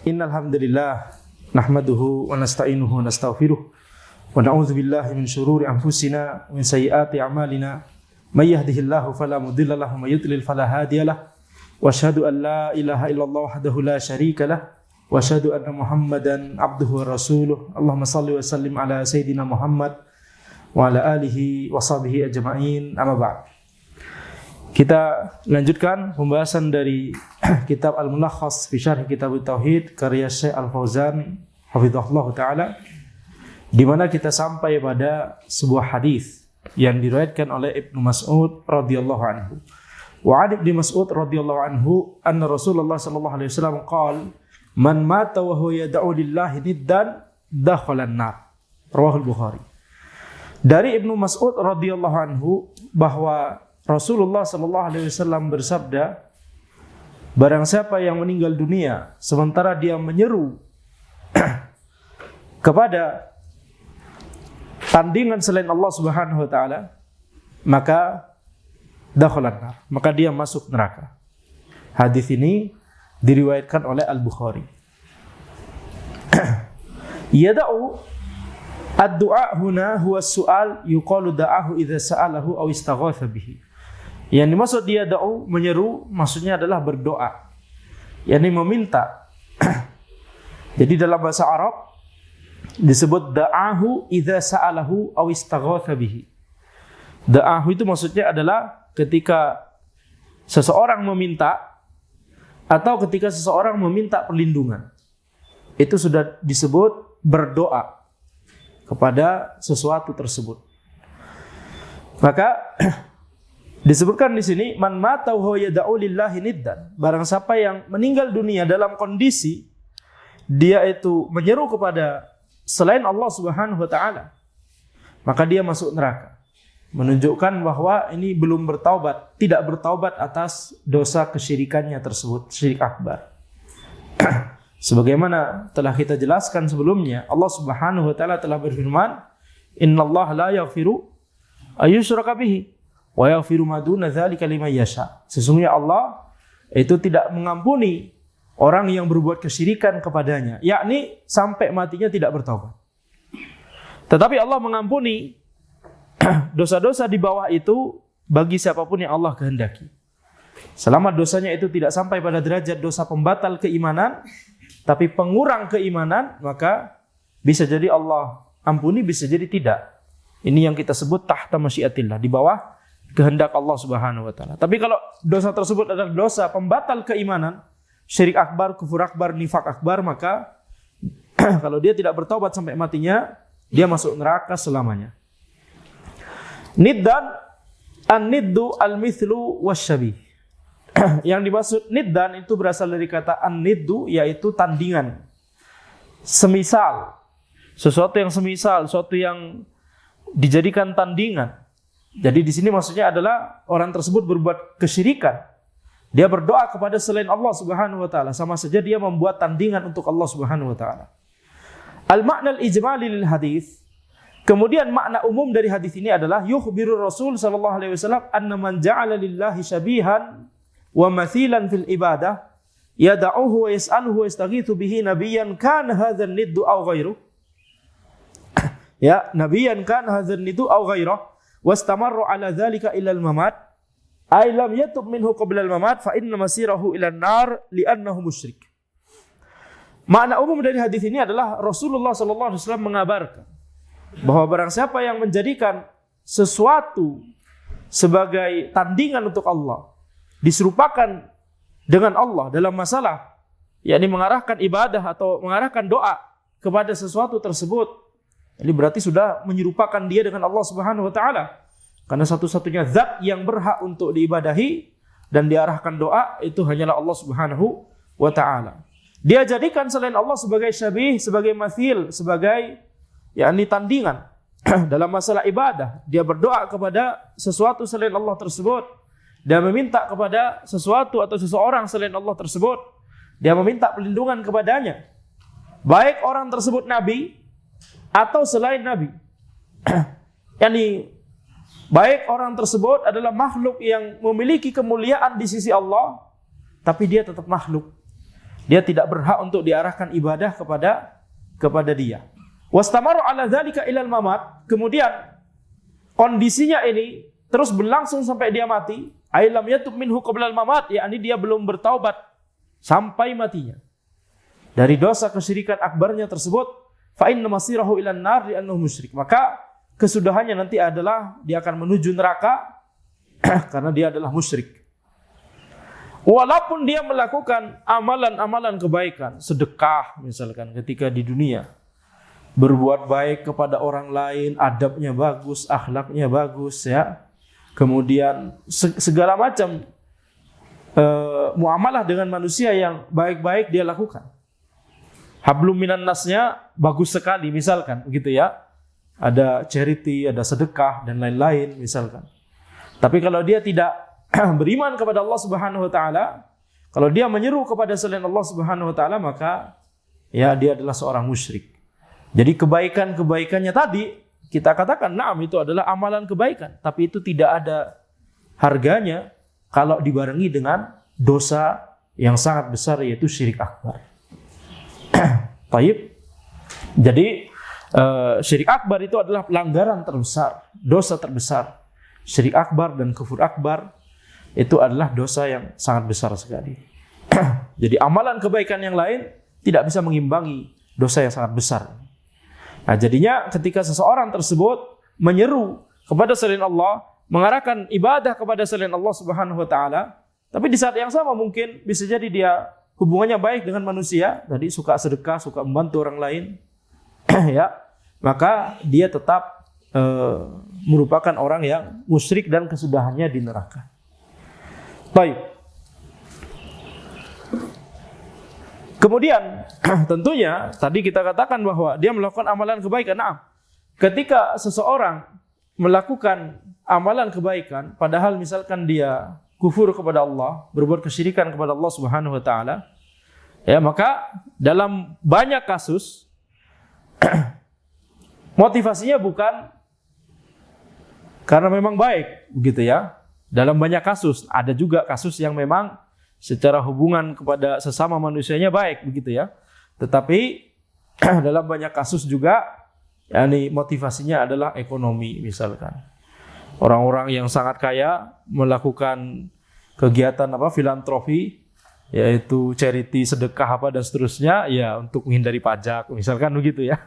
Innal hamdalillah nahmaduhu wa nasta'inuhu wa nastaghfiruh wa na'udzu billahi min shururi anfusina wa min sayyiati a'malina may yahdihillahu fala mudilla lahu wa may yudlil fala hadiyalah wa asyhadu an la ilaha illallah wahdahu la syarika lah wa asyhadu anna Muhammadan abduhu wa rasuluh. Allahumma shalli wa sallim ala sayidina Muhammad wa ala alihi wa sahbihi ajma'in. Amma ba'd. Kita lanjutkan pembahasan dari kitab Al-Mulakhas fi Syarh Kitab Tauhid karya Syekh Al-Fauzan hafizahullah taala, di mana kita sampai pada sebuah hadis yang diriwayatkan oleh Ibnu Mas'ud radhiyallahu anhu. Wa 'an Ibnu Mas'ud radhiyallahu anhu anna Rasulullah sallallahu alaihi wasallam qala man mata wa huwa yad'u lillahi niddan dakhala an-nar. Rawahul Bukhari. Dari Ibnu Mas'ud radhiyallahu anhu bahwa Rasulullah sallallahu alaihi wasallam bersabda, barang siapa yang meninggal dunia sementara dia menyeru kepada tandingan selain Allah Subhanahu wa taala, maka dakhalan nar, maka dia masuk neraka. Hadis ini diriwayatkan oleh Al-Bukhari. Yada'u ad-du'a huna huwa as-su'al yuqalu da'ahu idza sa'alahu aw istaghatha bihi. Yang dimaksud dia da'u, menyeru, maksudnya adalah berdoa, yakni meminta. Jadi dalam bahasa Arab disebut da'ahu idza sa'alahu aw istaghatha bihi. Da'ahu itu maksudnya adalah ketika seseorang meminta atau ketika seseorang meminta perlindungan. Itu sudah disebut berdoa kepada sesuatu tersebut. Maka disebutkan di sini man mata wa yad'u lillahi niddan, barang siapa yang meninggal dunia dalam kondisi dia itu menyeru kepada selain Allah Subhanahu wa taala, maka dia masuk neraka. Menunjukkan bahwa ini belum bertaubat, tidak bertaubat atas dosa kesyirikannya tersebut, syirik akbar. Sebagaimana telah kita jelaskan sebelumnya, Allah Subhanahu wa taala telah berfirman, "Innallaha la yaghfiru ayyushraka bihi wa yaghfiru ma duna dzalika liman yasha." Sesungguhnya Allah itu tidak mengampuni orang yang berbuat kesyirikan kepadanya, yakni sampai matinya tidak bertaubat. Tetapi Allah mengampuni dosa-dosa di bawah itu bagi siapapun yang Allah kehendaki. Selama dosanya itu tidak sampai pada derajat dosa pembatal keimanan, tapi pengurang keimanan, maka bisa jadi Allah ampuni, bisa jadi tidak. Ini yang kita sebut tahta masyiatillah, di bawah kehendak Allah Subhanahu wa taala. Tapi kalau dosa tersebut adalah dosa pembatal keimanan, syirik akbar, kufur akbar, nifak akbar, maka kalau dia tidak bertaubat sampai matinya, dia masuk neraka selamanya. Niddan, an-niddu al-mithlu wasyabih. Yang dimaksud niddan itu berasal dari kata an-niddu, yaitu tandingan, semisal, sesuatu yang semisal, sesuatu yang dijadikan tandingan. Jadi di sini maksudnya adalah orang tersebut berbuat kesyirikan, dia berdoa kepada selain Allah Subhanahu wa taala, sama saja dia membuat tandingan untuk Allah Subhanahu wa taala. Al-makna al-ijmali lil hadis. Kemudian makna umum dari hadis ini adalah yukhbiru Rasul sallallahu alaihi wasallam anna man ja'ala lillahi syabihan wa mathilan fil ibadah yad'uhu wa yas'aluhu wa yastaghithu bihi nabiyyan kana hadzal niddu aw ghairuh. Ya, nabiyyan kana hadzal niddu aw ghairuh wastamarru ala dzalika ila al-mamat ay lam yatub minhu qabla al-mamat fa inna masirahu ila an-nar li'annahu musyrik. Makna umum dari hadis ini adalah Rasulullah sallallahu alaihi wasallam mengabarkan bahwa barang siapa yang menjadikan sesuatu sebagai tandingan untuk Allah, diserupakan dengan Allah dalam masalah, yakni mengarahkan ibadah atau mengarahkan doa kepada sesuatu tersebut, ini berarti sudah menyerupakan dia dengan Allah Subhanahu wa taala. Karena satu-satunya zat yang berhak untuk diibadahi dan diarahkan doa itu hanyalah Allah Subhanahu wa taala. Dia jadikan selain Allah sebagai syabih, sebagai mathil, sebagai yakni tandingan dalam masalah ibadah. Dia berdoa kepada sesuatu selain Allah tersebut, dia meminta kepada sesuatu atau seseorang selain Allah tersebut, dia meminta perlindungan kepadanya, baik orang tersebut nabi atau selain nabi. yakni baik orang tersebut adalah makhluk yang memiliki kemuliaan di sisi Allah, tapi dia tetap makhluk. Dia tidak berhak untuk diarahkan ibadah kepada dia. Wastamaru ala dzalika ilal mamat. Kemudian kondisinya ini terus berlangsung sampai dia mati. Ay lam yatub minhu qabla al-mamat, yakni dia belum bertaubat sampai matinya dari dosa kesyirikan akbarnya tersebut. Fa inna masirahu ilan nar li'annahu musyrik. Maka kesudahannya nanti adalah dia akan menuju neraka karena dia adalah musyrik. Walaupun dia melakukan amalan-amalan kebaikan, sedekah misalkan ketika di dunia, berbuat baik kepada orang lain, adabnya bagus, akhlaknya bagus, ya. Kemudian segala macam muamalah dengan manusia yang baik-baik dia lakukan. Hablum minan nasnya bagus sekali misalkan, begitu ya. Ada charity, ada sedekah dan lain-lain misalkan. Tapi kalau dia tidak beriman kepada Allah Subhanahu wa taala, kalau dia menyeru kepada selain Allah Subhanahu wa taala, maka ya dia adalah seorang musyrik. Jadi kebaikan-kebaikannya tadi kita katakan na'am itu adalah amalan kebaikan, tapi itu tidak ada harganya kalau dibarengi dengan dosa yang sangat besar, yaitu syirik akbar. Taib. Jadi syirik akbar itu adalah pelanggaran terbesar, dosa terbesar. Syirik akbar dan kufur akbar itu adalah dosa yang sangat besar sekali. Jadi amalan kebaikan yang lain tidak bisa mengimbangi dosa yang sangat besar. Nah, jadinya ketika seseorang tersebut menyeru kepada selain Allah, mengarahkan ibadah kepada selain Allah Subhanahu wa taala, tapi di saat yang sama mungkin bisa jadi dia hubungannya baik dengan manusia, tadi suka sedekah, suka membantu orang lain, ya, maka dia tetap merupakan orang yang musyrik dan kesudahannya di neraka. Baik. Kemudian tentunya tadi kita katakan bahwa dia melakukan amalan kebaikan. Nah, ketika seseorang melakukan amalan kebaikan padahal misalkan dia kufur kepada Allah, berbuat kesyirikan kepada Allah Subhanahu wa taala, ya, maka dalam banyak kasus motivasinya bukan karena memang baik, begitu ya. Dalam banyak kasus, ada juga kasus yang memang secara hubungan kepada sesama manusianya baik, begitu ya. Tetapi dalam banyak kasus juga, yakni motivasinya adalah ekonomi misalkan. Orang-orang yang sangat kaya melakukan kegiatan filantropi, yaitu charity, sedekah dan seterusnya, ya untuk menghindari pajak, misalkan begitu ya.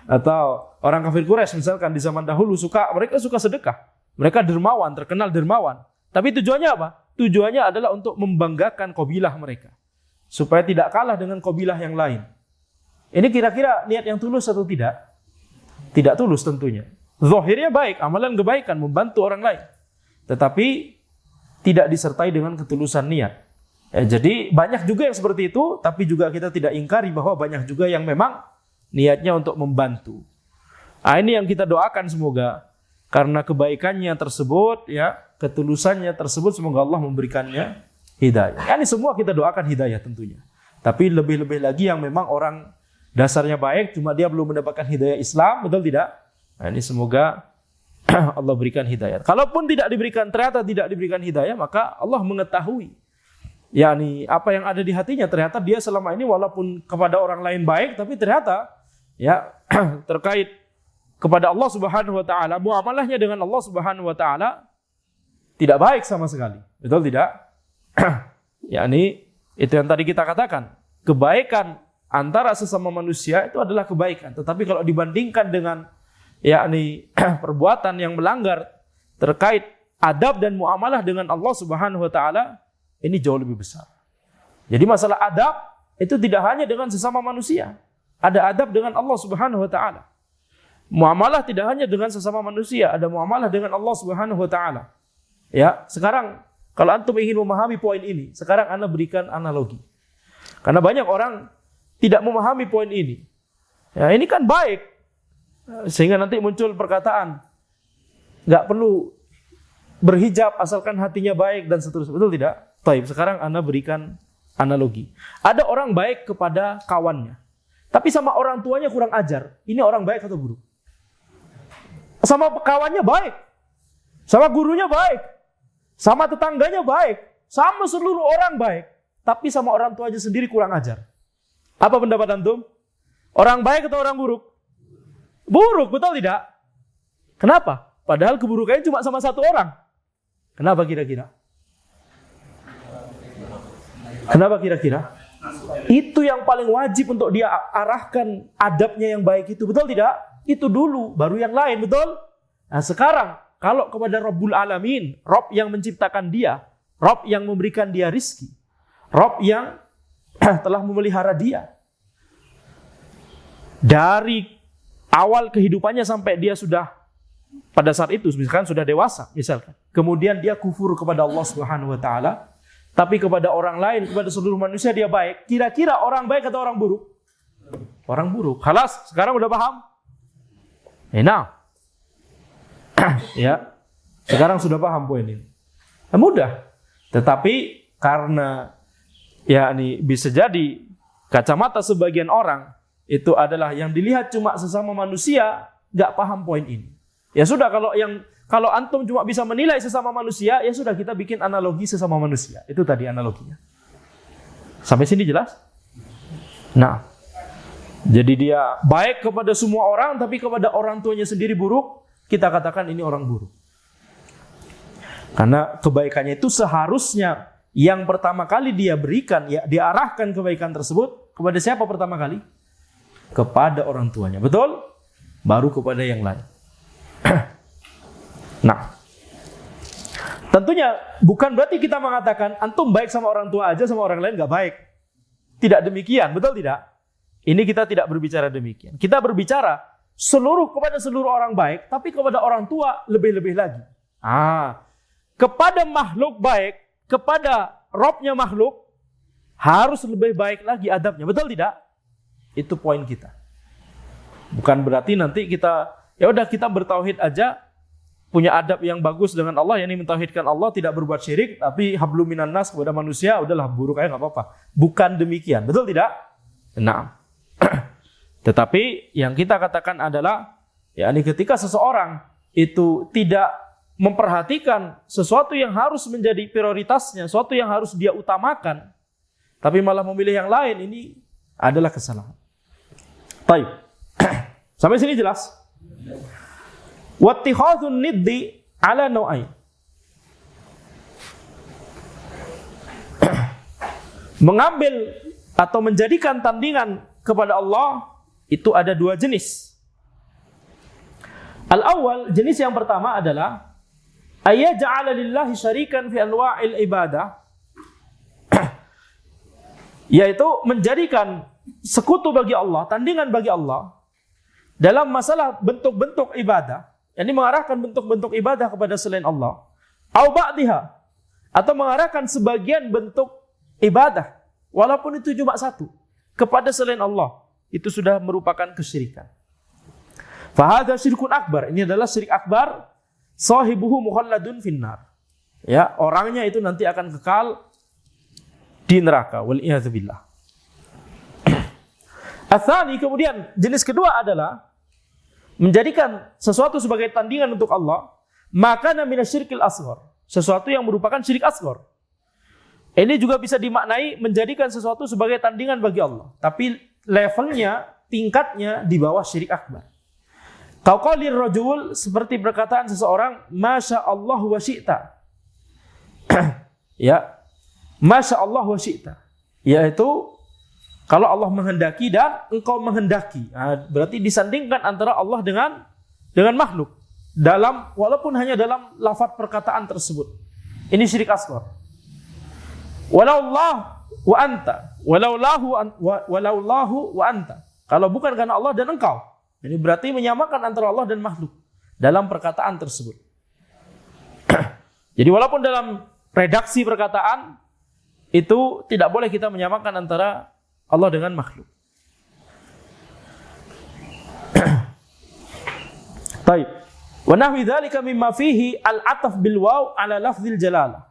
Atau orang kafir Quraisy misalkan di zaman dahulu mereka suka sedekah. Mereka dermawan, terkenal dermawan. Tapi tujuannya apa? Tujuannya adalah untuk membanggakan kabilah mereka, supaya tidak kalah dengan kabilah yang lain. Ini kira-kira niat yang tulus atau tidak? Tidak tulus tentunya. Zahirnya baik, amalan kebaikan, membantu orang lain. Tetapi tidak disertai dengan ketulusan niat. Ya, jadi banyak juga yang seperti itu, tapi juga kita tidak ingkari bahwa banyak juga yang memang niatnya untuk membantu. Nah, ini yang kita doakan semoga karena kebaikannya tersebut, ya, ketulusannya tersebut, semoga Allah memberikannya hidayah. Ya, ini semua kita doakan hidayah tentunya. Tapi lebih-lebih lagi yang memang orang dasarnya baik, cuma dia belum mendapatkan hidayah Islam, betul tidak? Nah, ini semoga Allah berikan hidayah. Kalaupun ternyata tidak diberikan hidayah, maka Allah mengetahui, yakni apa yang ada di hatinya. Ternyata dia selama ini walaupun kepada orang lain baik, tapi ternyata ya terkait kepada Allah Subhanahu wa taala, muamalahnya dengan Allah Subhanahu wa taala tidak baik sama sekali. Betul tidak? Yakni itu yang tadi kita katakan, kebaikan antara sesama manusia itu adalah kebaikan. Tetapi kalau dibandingkan dengan yakni perbuatan yang melanggar terkait adab dan muamalah dengan Allah Subhanahu wa taala, ini jauh lebih besar. Jadi masalah adab itu tidak hanya dengan sesama manusia. Ada adab dengan Allah Subhanahu wa taala. Muamalah tidak hanya dengan sesama manusia, ada muamalah dengan Allah Subhanahu wa taala. Ya, sekarang kalau antum ingin memahami poin ini, sekarang ana berikan analogi. Karena banyak orang tidak memahami poin ini. Ya, ini kan baik. Sehingga nanti muncul perkataan, enggak perlu berhijab asalkan hatinya baik dan seterusnya. Betul tidak? Taib, sekarang ana berikan analogi. Ada orang baik kepada kawannya, tapi sama orang tuanya kurang ajar. Ini orang baik atau buruk? Sama kawannya baik, sama gurunya baik, sama tetangganya baik, sama seluruh orang baik. tapi sama orang tuanya sendiri kurang ajar. Apa pendapat antum? Orang baik atau orang buruk? Buruk, betul tidak? Kenapa? Padahal keburukannya cuma sama satu orang. Kenapa kira-kira? Kenapa kira-kira? Itu yang paling wajib untuk dia arahkan adabnya yang baik itu. Betul tidak? Itu dulu, baru yang lain, betul? Nah sekarang, kalau kepada Rabbul Alamin, Rabb yang menciptakan dia, Rabb yang memberikan dia rizki, Rabb yang telah memelihara dia, dari awal kehidupannya sampai dia sudah pada saat itu, misalkan sudah dewasa, misalkan. Kemudian dia kufur kepada Allah Subhanahu wa taala, tapi kepada orang lain, kepada seluruh manusia dia baik. Kira-kira orang baik atau orang buruk? Orang buruk. Halas, sekarang udah paham? Enak. Ya. Sekarang sudah paham poin ini. Mudah. Tetapi karena bisa jadi kacamata sebagian orang itu adalah yang dilihat cuma sesama manusia, nggak paham poin ini. Ya sudah, kalau antum cuma bisa menilai sesama manusia, ya sudah kita bikin analogi sesama manusia. Itu tadi analoginya. Sampai sini jelas? Nah, jadi dia baik kepada semua orang, tapi kepada orang tuanya sendiri buruk, kita katakan ini orang buruk. Karena kebaikannya itu seharusnya yang pertama kali dia berikan, ya diarahkan kebaikan tersebut kepada siapa pertama kali? Kepada orang tuanya, betul? Baru kepada yang lain. Nah, tentunya bukan berarti kita mengatakan antum baik sama orang tua aja, sama orang lain nggak baik. Tidak demikian, betul tidak? Ini kita tidak berbicara demikian. Kita berbicara kepada seluruh orang baik, tapi kepada orang tua lebih-lebih lagi. Kepada makhluk baik, kepada Robnya makhluk harus lebih baik lagi adabnya, betul tidak? Itu poin kita. Bukan berarti nanti kita kita bertauhid aja, punya adab yang bagus dengan Allah, yakni mentauhidkan Allah, tidak berbuat syirik, tapi hablum minan nas kepada manusia, udahlah buruk aja nggak apa-apa. Bukan demikian, betul tidak? Nah, tetapi yang kita katakan adalah, ketika seseorang itu tidak memperhatikan sesuatu yang harus menjadi prioritasnya, sesuatu yang harus dia utamakan, tapi malah memilih yang lain, ini adalah kesalahan. Baik, sampai sini jelas? Wattikhadzun niddi ala nau'ain. Mengambil atau menjadikan tandingan kepada Allah itu ada dua jenis. Al-awwal, jenis yang pertama adalah ayaj'ala lillahi syarikan fi anwa'il ibadah, yaitu menjadikan sekutu bagi Allah, tandingan bagi Allah dalam masalah bentuk-bentuk ibadah, yakni mengarahkan bentuk-bentuk ibadah kepada selain Allah, au ba'diha, atau mengarahkan sebagian bentuk ibadah walaupun itu cuma satu kepada selain Allah, itu sudah merupakan kesyirikan. Fa hadza syirkun akbar, ini adalah syirik akbar, sahibuhu mukhalladun finnar. Ya, orangnya itu nanti akan kekal di neraka, wal iyadzu billah. Atsani, kemudian jenis kedua adalah menjadikan sesuatu sebagai tandingan untuk Allah, maka namanya syirkil asghar, sesuatu yang merupakan syirik asghar. Ini juga bisa dimaknai menjadikan sesuatu sebagai tandingan bagi Allah, tapi levelnya, tingkatnya di bawah syirik akbar. Qaulir rajul, seperti perkataan seseorang, masya Allah wa syi'ta. Ya, masya Allah wa syi'ta, yaitu kalau Allah menghendaki dan engkau menghendaki. Berarti disandingkan antara Allah dengan makhluk, walaupun hanya dalam lafaz perkataan tersebut. Ini syirik asghar. Walaulahu wa anta, walaulahu wa anta. Kalau bukan karena Allah dan engkau. Ini berarti menyamakan antara Allah dan makhluk dalam perkataan tersebut. Jadi walaupun dalam redaksi perkataan itu tidak boleh kita menyamakan antara Allah dengan makhluk. Baik. Wa nahwi dzalika mimma fihi al-'atf bil waw 'ala lafzil jalalah.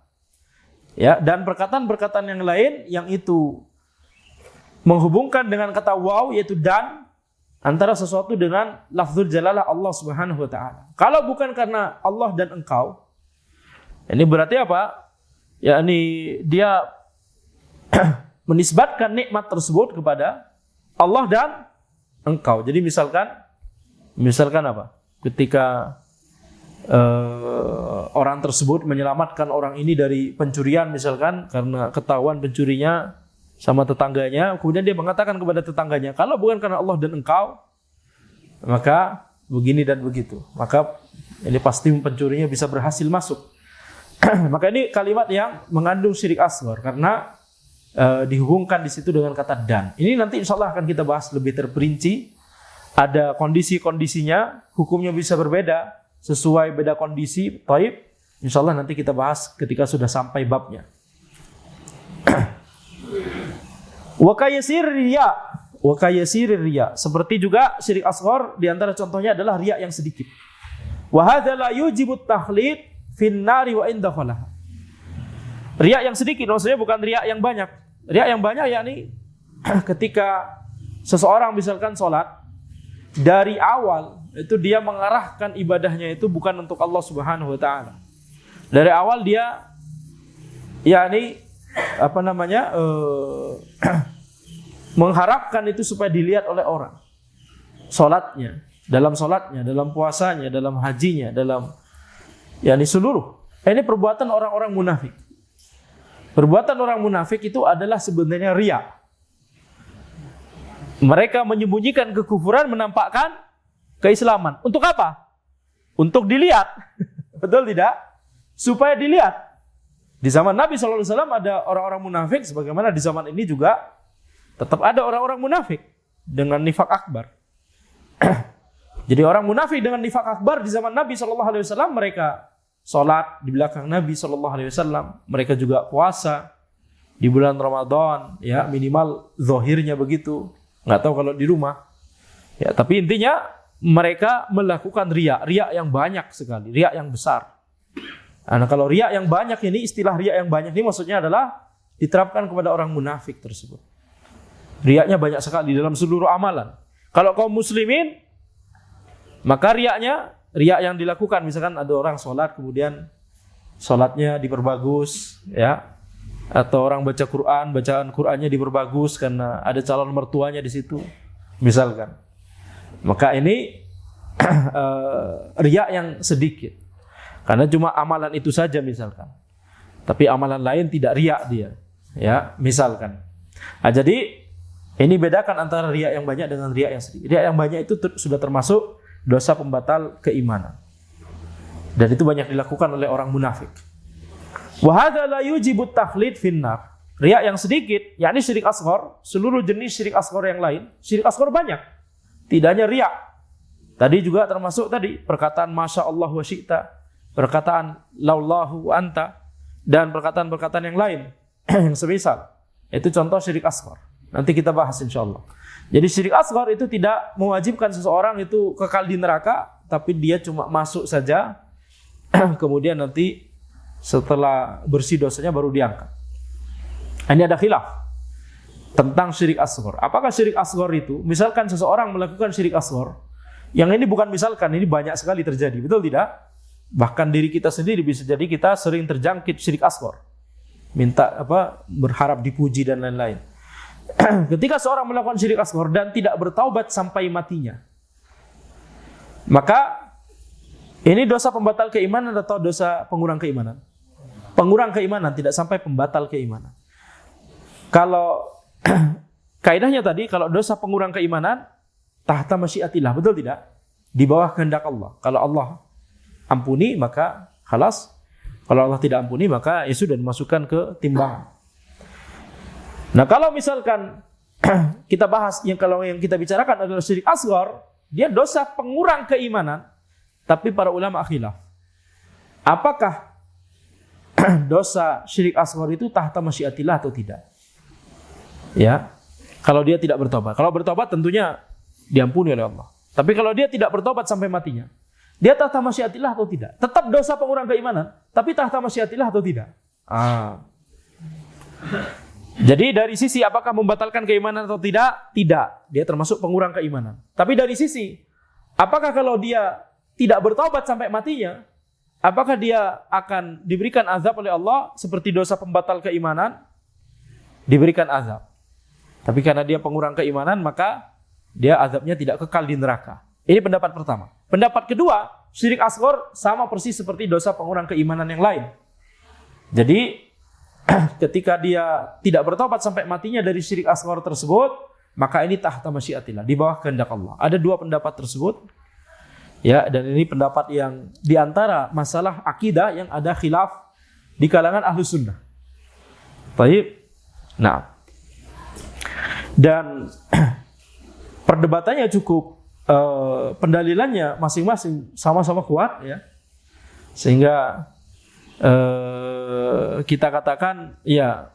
Ya, dan perkataan-perkataan yang lain yang itu menghubungkan dengan kata waw, yaitu dan, antara sesuatu dengan lafzul jalalah Allah Subhanahu wa taala. Kalau bukan karena Allah dan engkau, ini berarti apa? Ya, ini dia menisbatkan nikmat tersebut kepada Allah dan engkau. Jadi misalkan apa? Ketika orang tersebut menyelamatkan orang ini dari pencurian misalkan, karena ketahuan pencurinya sama tetangganya, kemudian dia mengatakan kepada tetangganya, kalau bukan karena Allah dan engkau, maka begini dan begitu, maka ini pasti pencurinya bisa berhasil masuk. Maka ini kalimat yang mengandung syirik asghar karena dihubungkan di situ dengan kata dan. Ini nanti insya Allah akan kita bahas lebih terperinci. Ada kondisi-kondisinya, hukumnya bisa berbeda sesuai beda kondisi. Taib, insya Allah nanti kita bahas ketika sudah sampai babnya. Wa kayasir riya, seperti juga syirik asghar, di antara contohnya adalah riya yang sedikit. Wa hadza la yujibu takhlid fin nari wa inda khalaha. Riya yang sedikit maksudnya bukan riya yang banyak. Riya yang banyak yakni ketika seseorang misalkan sholat, dari awal itu dia mengarahkan ibadahnya itu bukan untuk Allah Subhanahu wa taala. Dari awal dia yakni mengharapkan itu supaya dilihat oleh orang. Salatnya, dalam puasanya, dalam hajinya, dalam yakni seluruh. Ini perbuatan orang-orang munafik. Perbuatan orang munafik itu adalah sebenarnya riya. Mereka menyembunyikan kekufuran, menampakkan keislaman. Untuk apa? Untuk dilihat. Betul tidak? Supaya dilihat. Di zaman Nabi SAW ada orang-orang munafik, sebagaimana di zaman ini juga tetap ada orang-orang munafik dengan nifak akbar. Jadi orang munafik dengan nifak akbar di zaman Nabi SAW, mereka sholat di belakang Nabi SAW, mereka juga puasa di bulan Ramadan, ya minimal zahirnya begitu. Nggak tahu kalau di rumah. Ya, tapi intinya mereka melakukan riya yang banyak sekali, riya yang besar. Nah, kalau riya yang banyak ini, istilah riya yang banyak ini maksudnya adalah diterapkan kepada orang munafik tersebut. Riyanya banyak sekali dalam seluruh amalan. Kalau kaum muslimin, maka riya yang dilakukan, misalkan ada orang sholat kemudian sholatnya diperbagus, ya, atau orang baca Quran, bacaan Qurannya diperbagus karena ada calon mertuanya di situ, misalkan. Maka ini riya yang sedikit, karena cuma amalan itu saja misalkan. Tapi amalan lain tidak riya dia, ya, misalkan. Nah, jadi ini bedakan antara riya yang banyak dengan riya yang sedikit. Riya yang banyak itu sudah termasuk dosa pembatal keimanan. Dan itu banyak dilakukan oleh orang munafik. Wa hadza la yujibu takhlid finnar. Riya yang sedikit, yakni syirik asghar, seluruh jenis syirik asghar yang lain, syirik asghar banyak. Tidak hanya riya. Tadi juga termasuk tadi perkataan masya Allah wa syi'ta, perkataan laulahu wa anta, dan perkataan-perkataan yang lain yang semisal. Itu contoh syirik asghar. Nanti kita bahas insyaallah. Jadi syirik asghar itu tidak mewajibkan seseorang itu kekal di neraka, tapi dia cuma masuk saja, kemudian nanti setelah bersih dosanya baru diangkat. Ini ada khilaf tentang syirik asghar. Apakah syirik asghar itu, misalkan seseorang melakukan syirik asghar, yang ini bukan misalkan, ini banyak sekali terjadi, betul tidak? Bahkan diri kita sendiri bisa jadi kita sering terjangkit syirik asghar. Minta berharap dipuji dan lain-lain. Ketika seorang melakukan syirik asghar dan tidak bertaubat sampai matinya, maka ini dosa pembatal keimanan atau dosa pengurang keimanan? Pengurang keimanan, tidak sampai pembatal keimanan. Kalau kaidahnya tadi, kalau dosa pengurang keimanan tahta masyiatillah, betul tidak? Di bawah kehendak Allah. Kalau Allah ampuni maka khalas. Kalau Allah tidak ampuni maka ya sudah dimasukkan ke timbangan. Nah, kalau misalkan kita bahas kalau yang kita bicarakan adalah syirik asghar, dia dosa pengurang keimanan, tapi para ulama khilaf. Apakah dosa syirik asghar itu tahta masyiatillah atau tidak? Ya, kalau dia tidak bertobat. Kalau bertobat tentunya diampuni oleh Allah. Tapi kalau dia tidak bertobat sampai matinya, dia tahta masyiatillah atau tidak? Tetap dosa pengurang keimanan, tapi tahta masyiatillah atau tidak? Jadi dari sisi apakah membatalkan keimanan atau tidak? Tidak. Dia termasuk pengurang keimanan. Tapi dari sisi apakah kalau dia tidak bertobat sampai matinya, apakah dia akan diberikan azab oleh Allah seperti dosa pembatal keimanan? diberikan azab. Tapi karena dia pengurang keimanan, maka dia azabnya tidak kekal di neraka. Ini pendapat pertama. Pendapat kedua, syirik asghar sama persis seperti dosa pengurang keimanan yang lain. Jadi ketika dia tidak bertobat sampai matinya dari syirik asghar tersebut, maka ini tahta masyiatillah, di bawah kehendak Allah. Ada dua pendapat tersebut. Ya, dan ini pendapat yang diantara masalah akidah yang ada khilaf di kalangan Ahlus Sunnah. Baik. Nah, dan perdebatannya cukup, pendalilannya masing-masing sama-sama kuat, ya, sehingga kita katakan, ya,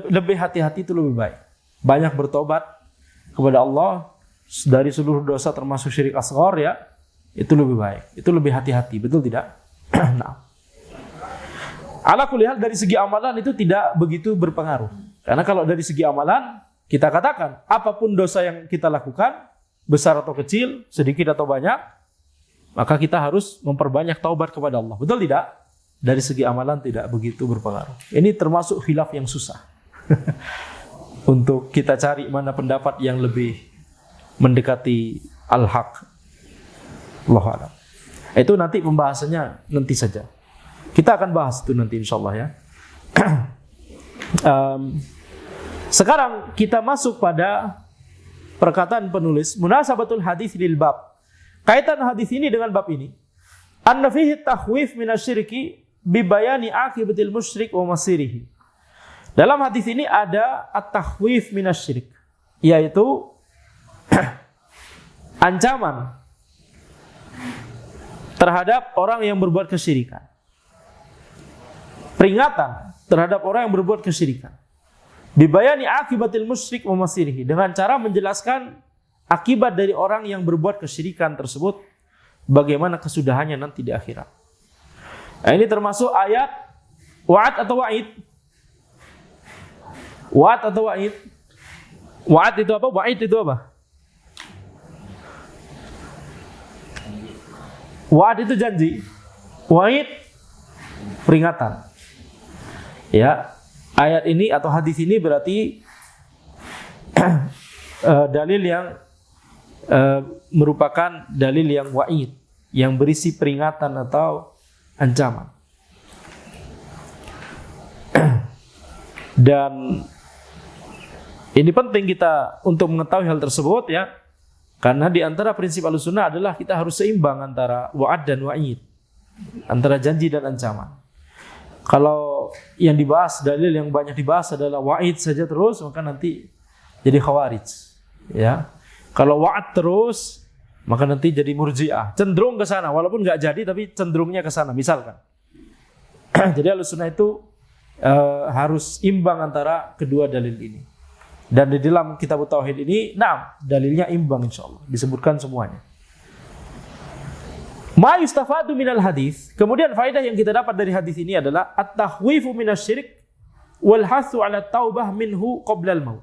lebih hati-hati itu lebih baik. Banyak bertobat kepada Allah dari seluruh dosa termasuk syirik asghar, ya, itu lebih baik. Itu lebih hati-hati, betul tidak? Nah, ala kulli hal dari segi amalan itu tidak begitu berpengaruh. Karena kalau dari segi amalan, kita katakan apapun dosa yang kita lakukan, besar atau kecil, sedikit atau banyak, maka kita harus memperbanyak taubat kepada Allah. Betul tidak? Dari segi amalan tidak begitu berpengaruh. Ini termasuk khilaf yang susah. Untuk kita cari mana pendapat yang lebih mendekati al-haq. Allahu a'lam. Itu nanti pembahasannya nanti saja. Kita akan bahas itu nanti insyaallah, ya. Sekarang kita masuk pada perkataan penulis, munasabatul hadis lil bab. Kaitan hadis ini dengan bab ini. Anna fihi takhwif minasyirki bi bayani akibatil musyrik wa masirihi. Dalam hadis ini ada at-takhwif minasyirik, yaitu ancaman terhadap orang yang berbuat kesyirikan. Peringatan terhadap orang yang berbuat kesyirikan. Bibayani akibatil musyrik wa masirihi, dengan cara menjelaskan akibat dari orang yang berbuat kesyirikan tersebut, bagaimana kesudahannya nanti di akhirat. Nah, ini termasuk ayat wa'ad atau wa'id. Wa'ad atau wa'id? Wa'ad itu apa? Wa'id itu apa? Wa'ad itu janji. Wa'id peringatan. Ya, ayat ini atau hadis ini berarti dalil yang merupakan dalil yang wa'id, yang berisi peringatan atau ancaman. Dan ini penting kita untuk mengetahui hal tersebut, ya, karena di antara prinsip Ahlussunnah adalah kita harus seimbang antara wa'ad dan wa'id, antara janji dan ancaman. Kalau yang dibahas, dalil yang banyak dibahas adalah wa'id saja terus, maka nanti jadi khawarij, ya. Kalau wa'ad terus, maka nanti jadi murji'ah, cenderung ke sana, walaupun nggak jadi tapi cenderungnya ke sana, misalkan. Jadi Ahlussunnah itu harus imbang antara kedua dalil ini. Dan di dalam kitab tauhid ini, nah, dalilnya imbang insyaallah, disebutkan semuanya. Ma yustafadu minal hadis. Kemudian faedah yang kita dapat dari hadis ini adalah at-takhwifu minasyirik wal hasu 'ala taubah minhu qabla al-maut.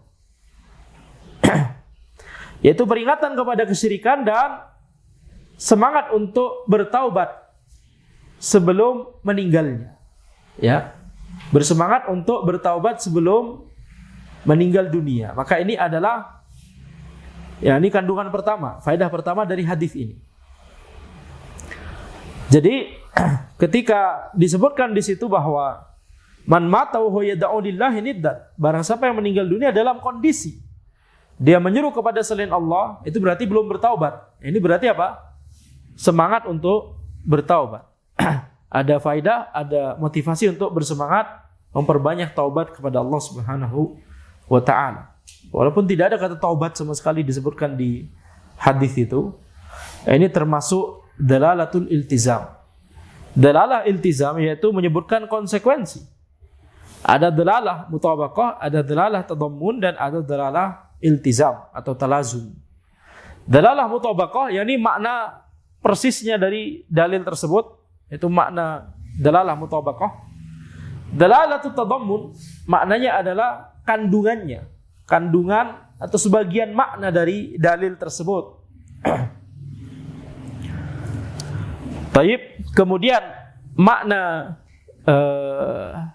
Yaitu peringatan kepada kesyirikan dan semangat untuk bertaubat sebelum meninggalnya. Ya. Bersemangat untuk bertaubat sebelum meninggal dunia. Maka ini adalah, ya, ini kandungan pertama, faedah pertama dari hadis ini. Jadi ketika disebutkan di situ bahwa man mata wa huwa yad'u lillahi niddan, barang siapa yang meninggal dunia dalam kondisi dia menyuruh kepada selain Allah, itu berarti belum bertaubat. Ini berarti apa? Semangat untuk bertaubat. Ada faedah, ada motivasi untuk bersemangat memperbanyak taubat kepada Allah Subhanahu wa ta'ala. Walaupun tidak ada kata taubat sama sekali disebutkan di hadis itu. Ini termasuk dalalatul iltizam. Dalalah iltizam yaitu menyebutkan konsekuensi. Ada dalalah mutabaqah, ada dalalah tadammun, dan ada dalalah iltizam atau talazum. Dalalah mutabaqah yakni makna persisnya dari dalil tersebut, itu makna dalalah mutabaqah. Dalalatut tadammun maknanya adalah kandungannya, kandungan atau sebagian makna dari dalil tersebut. Baik, kemudian makna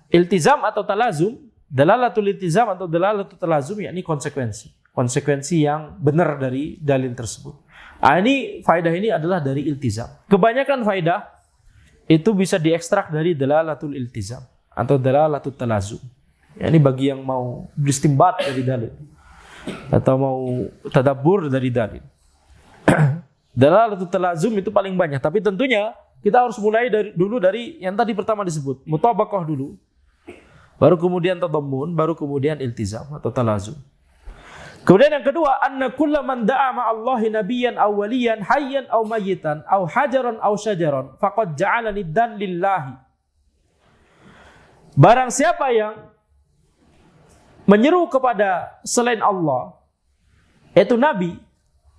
iltizam atau talazum dalalatul iltizam atau dalalatul talazum, yakni konsekuensi yang benar dari dalil tersebut. Ini faedah ini adalah dari iltizam. Kebanyakan faedah itu bisa diekstrak dari dalalatul iltizam atau dalalatul talazum. Ini bagi yang mau beristimbat dari dalil atau mau tadabbur dari dalil. Dalalatul talazum itu paling banyak, tapi tentunya kita harus mulai dulu dari yang tadi pertama disebut, mutabaqah dulu. Baru kemudian tadammun, baru kemudian iltizam atau talazum. Kemudian yang kedua, anna kulla man da'a ma'allahi nabiyyan aw waliyan hayyan aw mayyitan aw hajaran aw syajaran faqad ja'ala niddan lillahi. Barang siapa yang menyeru kepada selain Allah, yaitu nabi,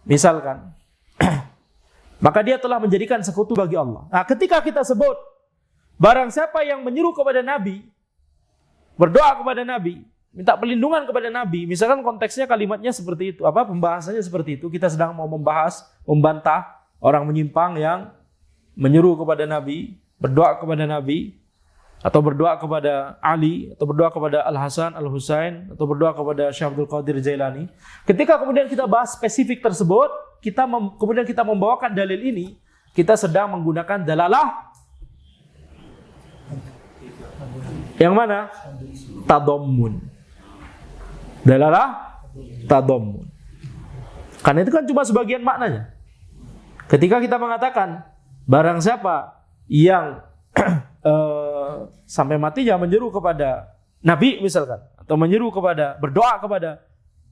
misalkan, maka dia telah menjadikan sekutu bagi Allah. Nah, ketika kita sebut barang siapa yang menyeru kepada nabi, berdoa kepada nabi, minta perlindungan kepada nabi, misalkan konteksnya kalimatnya seperti itu, pembahasannya seperti itu, kita sedang mau membantah orang menyimpang yang menyeru kepada nabi, berdoa kepada nabi, atau berdoa kepada Ali, atau berdoa kepada Al-Hasan, Al-Husain, atau berdoa kepada Syekh Abdul Qadir Jailani. Ketika kemudian kita bahas spesifik tersebut, kemudian kita membawakan dalil ini, kita sedang menggunakan dalalah yang mana? Tadammun. Dalalah tadammun. Karena itu kan cuma sebagian maknanya. Ketika kita mengatakan barang siapa yang sampai matinya menyeru kepada Nabi misalkan, atau menyeru kepada, berdoa kepada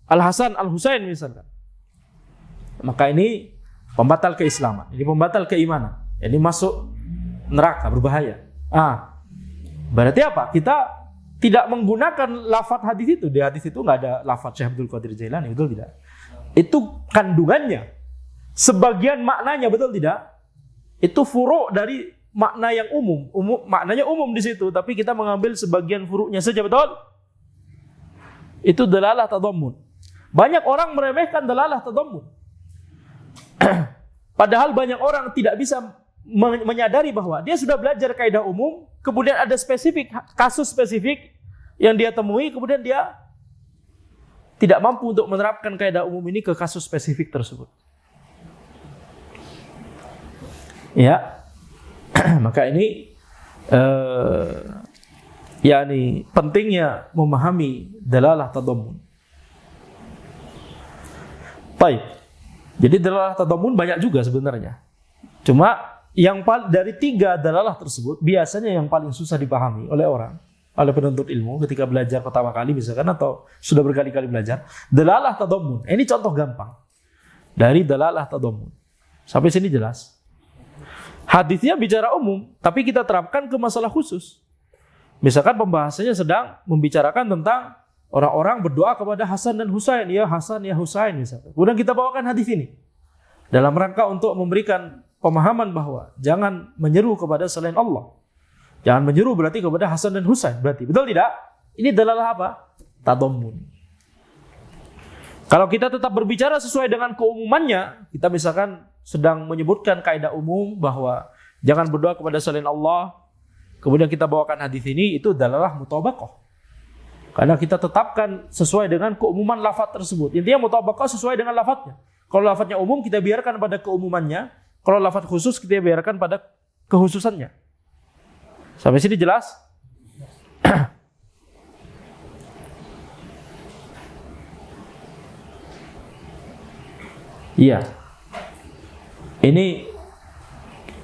Al-Hasan, Al-Husain misalkan, maka ini pembatal keislaman, ini pembatal keimanan, ini masuk neraka, berbahaya. Berarti apa? Kita tidak menggunakan lafaz hadis itu. Di hadis itu nggak ada lafaz Syekh Abdul Qadir Jailani, betul tidak? Itu kandungannya, sebagian maknanya, betul tidak? Itu furu' dari makna yang umum, maknanya umum di situ, tapi kita mengambil sebagian furuknya saja, betul? Itu dalalah tadammun. Banyak orang meremehkan dalalah tadammun. Padahal banyak orang tidak bisa menyadari bahwa dia sudah belajar kaidah umum, kemudian ada spesifik, kasus spesifik yang dia temui, kemudian dia tidak mampu untuk menerapkan kaidah umum ini ke kasus spesifik tersebut. Ya. Maka ini yakni pentingnya memahami dalalah tadammun. Baik. Jadi dalalah tadammun banyak juga sebenarnya. Cuma yang dari 3 dalalah tersebut biasanya yang paling susah dipahami oleh orang, oleh penuntut ilmu ketika belajar pertama kali misalkan atau sudah berkali-kali belajar. Dalalah tadammun. Ini contoh gampang dari dalalah tadammun. Sampai sini jelas. Hadisnya bicara umum, tapi kita terapkan ke masalah khusus. Misalkan pembahasannya sedang membicarakan tentang orang-orang berdoa kepada Hasan dan Husain, ya Hasan, ya Husain misalkan. Kemudian kita bawakan hadis ini dalam rangka untuk memberikan pemahaman bahwa jangan menyeru kepada selain Allah. Jangan menyeru berarti kepada Hasan dan Husain, berarti. Betul tidak? Ini dalalah apa? Tadammun. Kalau kita tetap berbicara sesuai dengan keumumannya, kita misalkan sedang menyebutkan kaidah umum bahwa jangan berdoa kepada selain Allah, kemudian kita bawakan hadis ini, itu dalalah mutabaqah. Karena kita tetapkan sesuai dengan keumuman lafaz tersebut. Intinya mutabaqah sesuai dengan lafaznya. Kalau lafaznya umum, kita biarkan pada keumumannya. Kalau lafaz khusus, kita biarkan pada kekhususannya. Sampai sini jelas? Iya. Ini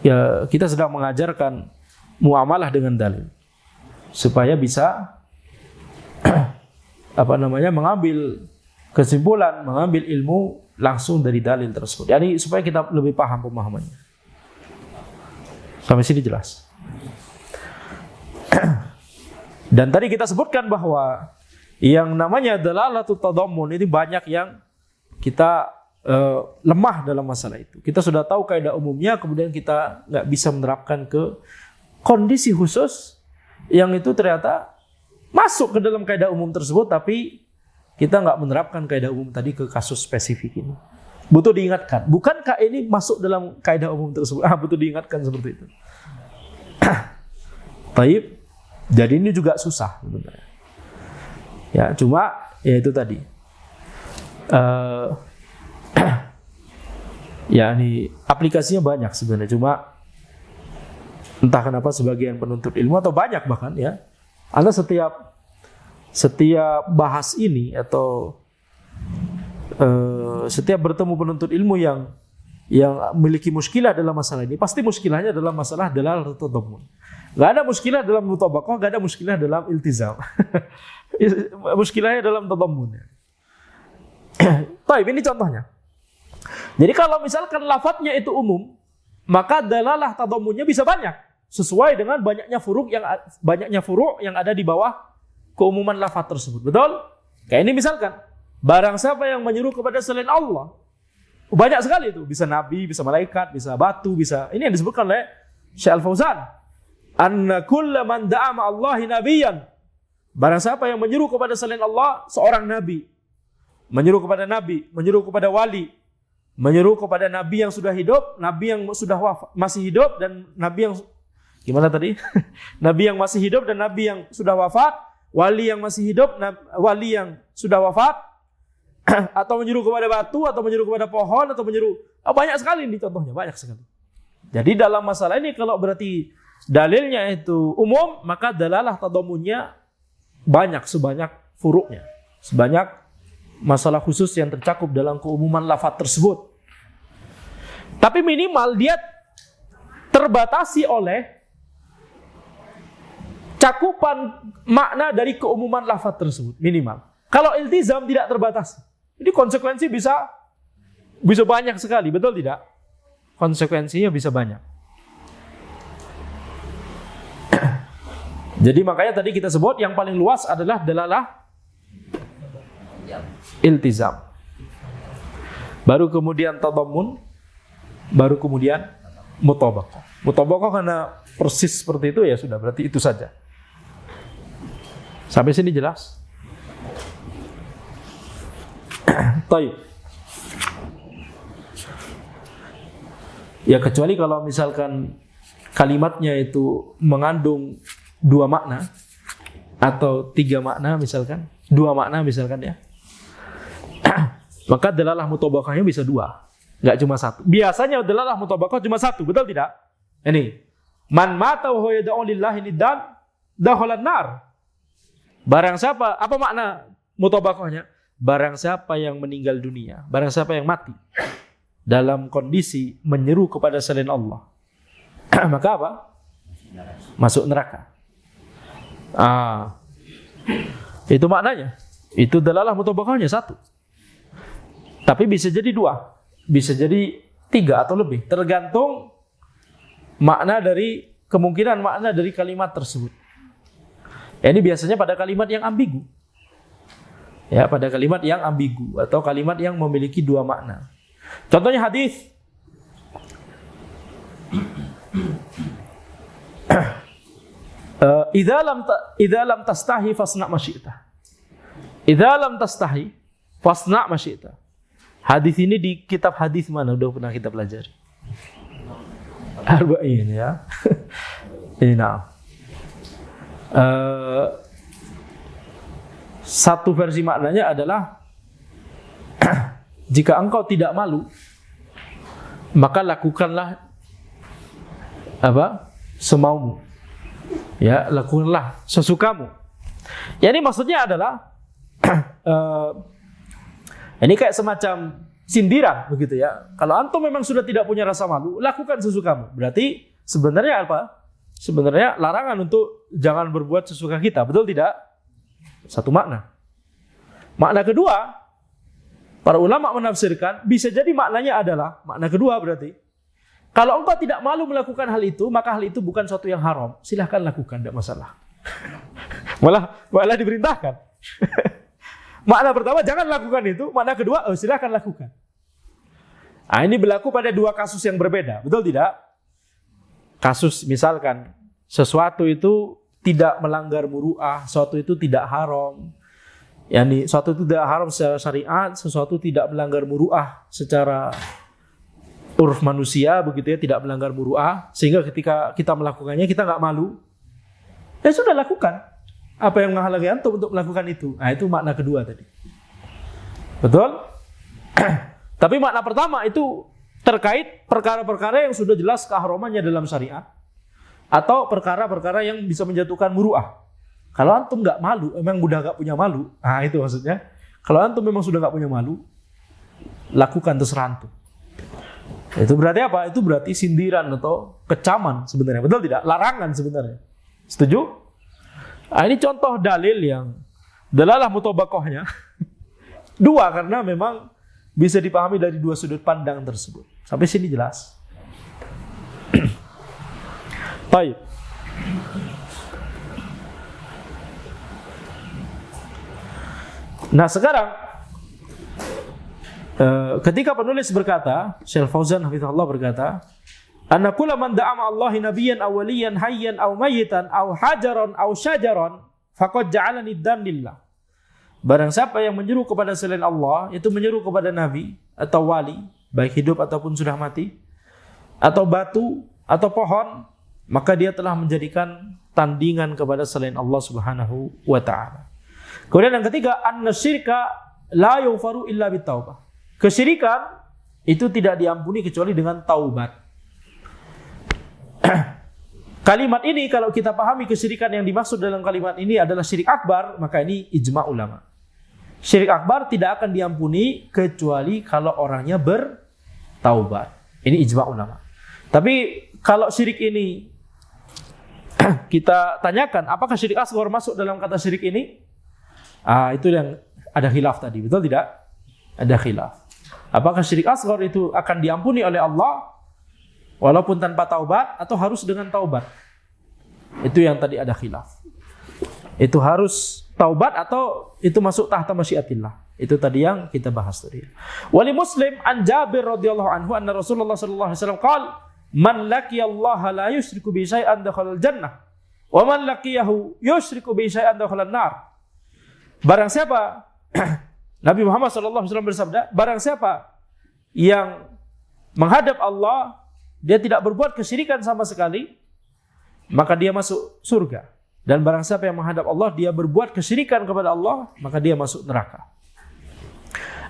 ya kita sedang mengajarkan muamalah dengan dalil supaya bisa mengambil kesimpulan, mengambil ilmu langsung dari dalil tersebut. Yani supaya kita lebih paham pemahamannya. Sampai sini jelas. Dan tadi kita sebutkan bahwa yang namanya dalalatul tadammun ini banyak yang kita lemah dalam masalah itu. Kita sudah tahu kaidah umumnya, kemudian kita nggak bisa menerapkan ke kondisi khusus yang itu ternyata masuk ke dalam kaidah umum tersebut, tapi kita nggak menerapkan kaidah umum tadi ke kasus spesifik ini. Butuh diingatkan. Bukankah ini masuk dalam kaidah umum tersebut? Butuh diingatkan seperti itu. Baik. Jadi ini juga susah sebenarnya. Ya, cuma ya itu tadi. Ya ini aplikasinya banyak sebenarnya, cuma entah kenapa sebagian penuntut ilmu atau banyak bahkan ya, Anda setiap bahas ini atau setiap bertemu penuntut ilmu yang memiliki muskilah dalam masalah ini, pasti muskilahnya dalam masalah dalalatul tadammun. Gak ada muskilah dalam mutabaqah, gak ada muskilah dalam iltizam. Muskilahnya dalam tadammun. Baik, ini contohnya. Jadi kalau misalkan lafadznya itu umum, maka dalalah tadammunnya bisa banyak, sesuai dengan banyaknya furu' yang ada di bawah keumuman lafadz tersebut. Betul? Kayak ini misalkan, barang siapa yang menyuruh kepada selain Allah, banyak sekali itu, bisa nabi, bisa malaikat, bisa batu, bisa ini yang disebutkan oleh Syekh Al-Fauzan, anna kulla man da'a ma'allahi nabiyyan. Barang siapa yang menyuruh kepada selain Allah seorang nabi, menyuruh kepada nabi, menyuruh kepada wali, menyuruh kepada nabi yang sudah hidup, nabi yang sudah masih hidup, dan nabi yang gimana tadi? Nabi yang masih hidup dan nabi yang sudah wafat, wali yang masih hidup, wali yang sudah wafat, atau menyuruh kepada batu, atau menyuruh kepada pohon, atau menyuruh banyak sekali ini contohnya, banyak sekali. Jadi dalam masalah ini kalau berarti dalilnya itu umum, maka dalalah tadammunnya banyak, sebanyak furuknya, sebanyak masalah khusus yang tercakup dalam keumuman lafaz tersebut. Tapi minimal dia terbatasi oleh cakupan makna dari keumuman lafaz tersebut, minimal. Kalau iltizam tidak terbatasi, ini konsekuensi bisa banyak sekali, betul tidak? Konsekuensinya bisa banyak. Jadi makanya tadi kita sebut yang paling luas adalah dalalah iltizam. Baru kemudian tadammun, baru kemudian mutabaqah. Mutabaqah karena persis seperti itu ya sudah, berarti itu saja. Sampai sini jelas? Baik. Ya kecuali kalau misalkan kalimatnya itu mengandung 2 makna atau 3 makna misalkan, 2 makna misalkan ya, maka dalalah mutabaqahnya bisa 2, nggak cuma 1. Biasanya dalalah mutabaqah cuma 1, betul tidak? Ini man mata wa huwa yad'u lillahi niddan dakhalan nar. Barang siapa, apa makna mutabaqahnya? Barang siapa yang meninggal dunia, barang siapa yang mati dalam kondisi menyeru kepada selain Allah, maka apa? Masuk neraka. Itu maknanya. Itu dalalah mutabaqahnya 1. Tapi bisa jadi 2, bisa jadi 3 atau lebih, tergantung makna dari kemungkinan makna dari kalimat tersebut. Ini biasanya pada kalimat yang ambigu. Ya, pada kalimat yang ambigu atau kalimat yang memiliki 2 makna. Contohnya hadis idza lam tastahi fasna ma syi'ta. Idza lam tastahi fasna ma syi'ta. Hadis ini di kitab hadis mana? Udah pernah kita pelajari. Arba'in ya. Ini satu versi maknanya adalah jika engkau tidak malu, maka lakukanlah semaumu. Ya, lakukanlah sesukamu. Ya, ini maksudnya adalah ini kayak semacam sindiran begitu ya. Kalau antum memang sudah tidak punya rasa malu, lakukan sesukamu. Berarti sebenarnya apa? Sebenarnya larangan untuk jangan berbuat sesuka kita, betul tidak? Satu makna. Makna kedua, para ulama menafsirkan bisa jadi maknanya adalah makna kedua berarti kalau engkau tidak malu melakukan hal itu, maka hal itu bukan suatu yang haram. Silahkan lakukan, tidak masalah. malah diperintahkan. Makna pertama, jangan lakukan itu. Makna kedua, silahkan lakukan. Ini berlaku pada 2 kasus yang berbeda. Betul tidak? Kasus misalkan, sesuatu itu tidak melanggar muru'ah, sesuatu itu tidak haram. Sesuatu itu tidak haram secara syariat, sesuatu tidak melanggar muru'ah secara uruf manusia begitu ya, tidak melanggar muru'ah, sehingga ketika kita melakukannya kita nggak malu, ya sudah lakukan. apa yang menghalangi antum untuk melakukan itu? Nah, itu makna kedua tadi. Betul? Tapi makna pertama itu terkait perkara-perkara yang sudah jelas keharamannya dalam syariat, atau perkara-perkara yang bisa menjatuhkan muru'ah. Kalau antum nggak malu, emang udah nggak punya malu, nah itu maksudnya. Kalau antum memang sudah nggak punya malu, lakukan terserah antum. Itu berarti apa? Itu berarti sindiran atau kecaman sebenarnya. Betul tidak? Larangan sebenarnya. Setuju? Nah, ini contoh dalil yang dalalah mutobakohnya. Dua, karena memang bisa dipahami dari dua sudut pandang tersebut. Sampai sini jelas. Baik. Nah sekarang ketika penulis berkata, Syekh Fauzan hafizahullah berkata, anna kulla man da'a Allahi nabiyyan aw waliyan hayyan aw mayyitan aw hajaran aw syajaran faqad ja'alani dan lillah. Barang siapa yang menyeru kepada selain Allah, itu menyeru kepada nabi atau wali, baik hidup ataupun sudah mati, atau batu atau pohon, maka dia telah menjadikan tandingan kepada selain Allah Subhanahu wa taala. Kemudian yang ketiga, anna syirka la yughfaru illa bitaubah. Kesyirikan itu tidak diampuni kecuali dengan taubat. Kalimat ini kalau kita pahami kesyirikan yang dimaksud dalam kalimat ini adalah syirik akbar, maka ini ijma' ulama. Syirik akbar tidak akan diampuni kecuali kalau orangnya bertaubat. Ini ijma' ulama. Tapi kalau syirik ini kita tanyakan, apakah syirik asghar masuk dalam kata syirik ini? Itu yang ada khilaf tadi, betul tidak? Ada khilaf. Apakah syirik asghar itu akan diampuni oleh Allah walaupun tanpa taubat, atau harus dengan taubat? Itu yang tadi ada khilaf. Itu harus taubat atau itu masuk tahta masyiatillah. Itu tadi yang kita bahas tadi. Wali Muslim an Jabir radhiyallahu anhu anna Rasulullah sallallahu alaihi wasallam qala man laqiyallaha la yusyriku bi syai'an dakhala al-jannah wa man laqiyahu yusyriku bi syai'an dakhala an-nar. Barang siapa Nabi Muhammad sallallahu alaihi wasallam bersabda, barang siapa yang menghadap Allah, dia tidak berbuat kesyirikan sama sekali, maka dia masuk surga. Dan barang siapa yang menghadap Allah, dia berbuat kesyirikan kepada Allah, maka dia masuk neraka.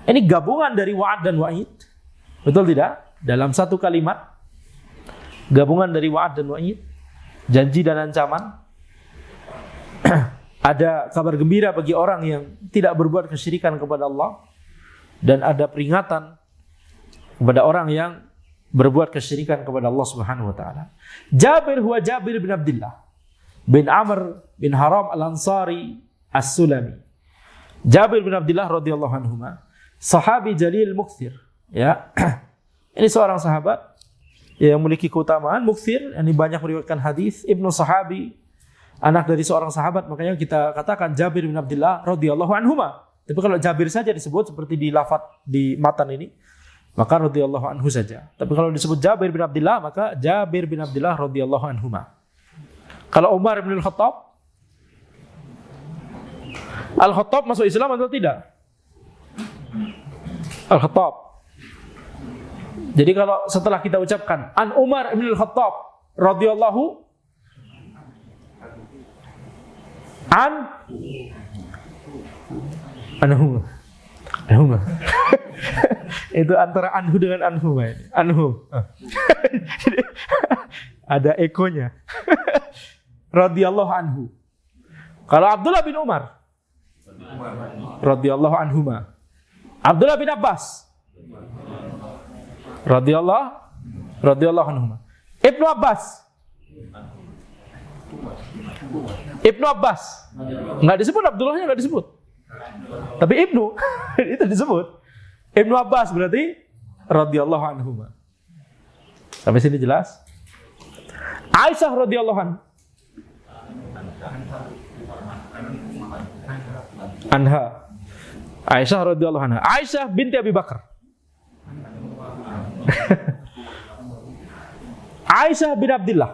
Ini gabungan dari wa'ad dan wa'id. Betul tidak? Dalam satu kalimat, gabungan dari wa'ad dan wa'id, janji dan ancaman. Ada kabar gembira bagi orang yang tidak berbuat kesyirikan kepada Allah, dan ada peringatan kepada orang yang berbuat kesyirikan kepada Allah Subhanahu wa taala. Jabir huwa Jabir bin Abdullah bin Amr bin Haram al-Ansari as-Sulami. Jabir bin Abdullah radhiyallahu anhuma, sahabi jalil mukthir, ya. Ini seorang sahabat yang memiliki keutamaan mukthir, yang banyak meriwayatkan hadis, ibnu sahabi, anak dari seorang sahabat, makanya kita katakan Jabir bin Abdullah radhiyallahu anhuma. Tapi kalau Jabir saja disebut seperti di lafaz di matan ini, maka radhiyallahu anhu saja. Tapi kalau disebut Jabir bin Abdullah, maka Jabir bin Abdullah radhiyallahu anhuma. Kalau Umar bin Al-Khattab, Al-Khattab masuk Islam atau tidak? Al-Khattab. Jadi kalau setelah kita ucapkan An Umar bin Al-Khattab radhiyallahu anhu. Itu antara anhu dengan anhu. Anhu. Ada ekonya. Radhiyallahu anhu. Kalau Abdullah bin Umar, radhiyallahu anhuma. Abdullah bin Abbas, radhiyallahu anhuma. Ibnu Abbas, nggak disebut Abdullahnya, nggak disebut. Tapi Ibnu itu disebut. Ibnu Abbas berarti radhiyallahu anhuma. Sampai sini jelas? Aisyah radhiyallahu anha. Aisyah radhiyallahu anha. Aisyah binti Abi Bakar. Aisyah bin Abdullah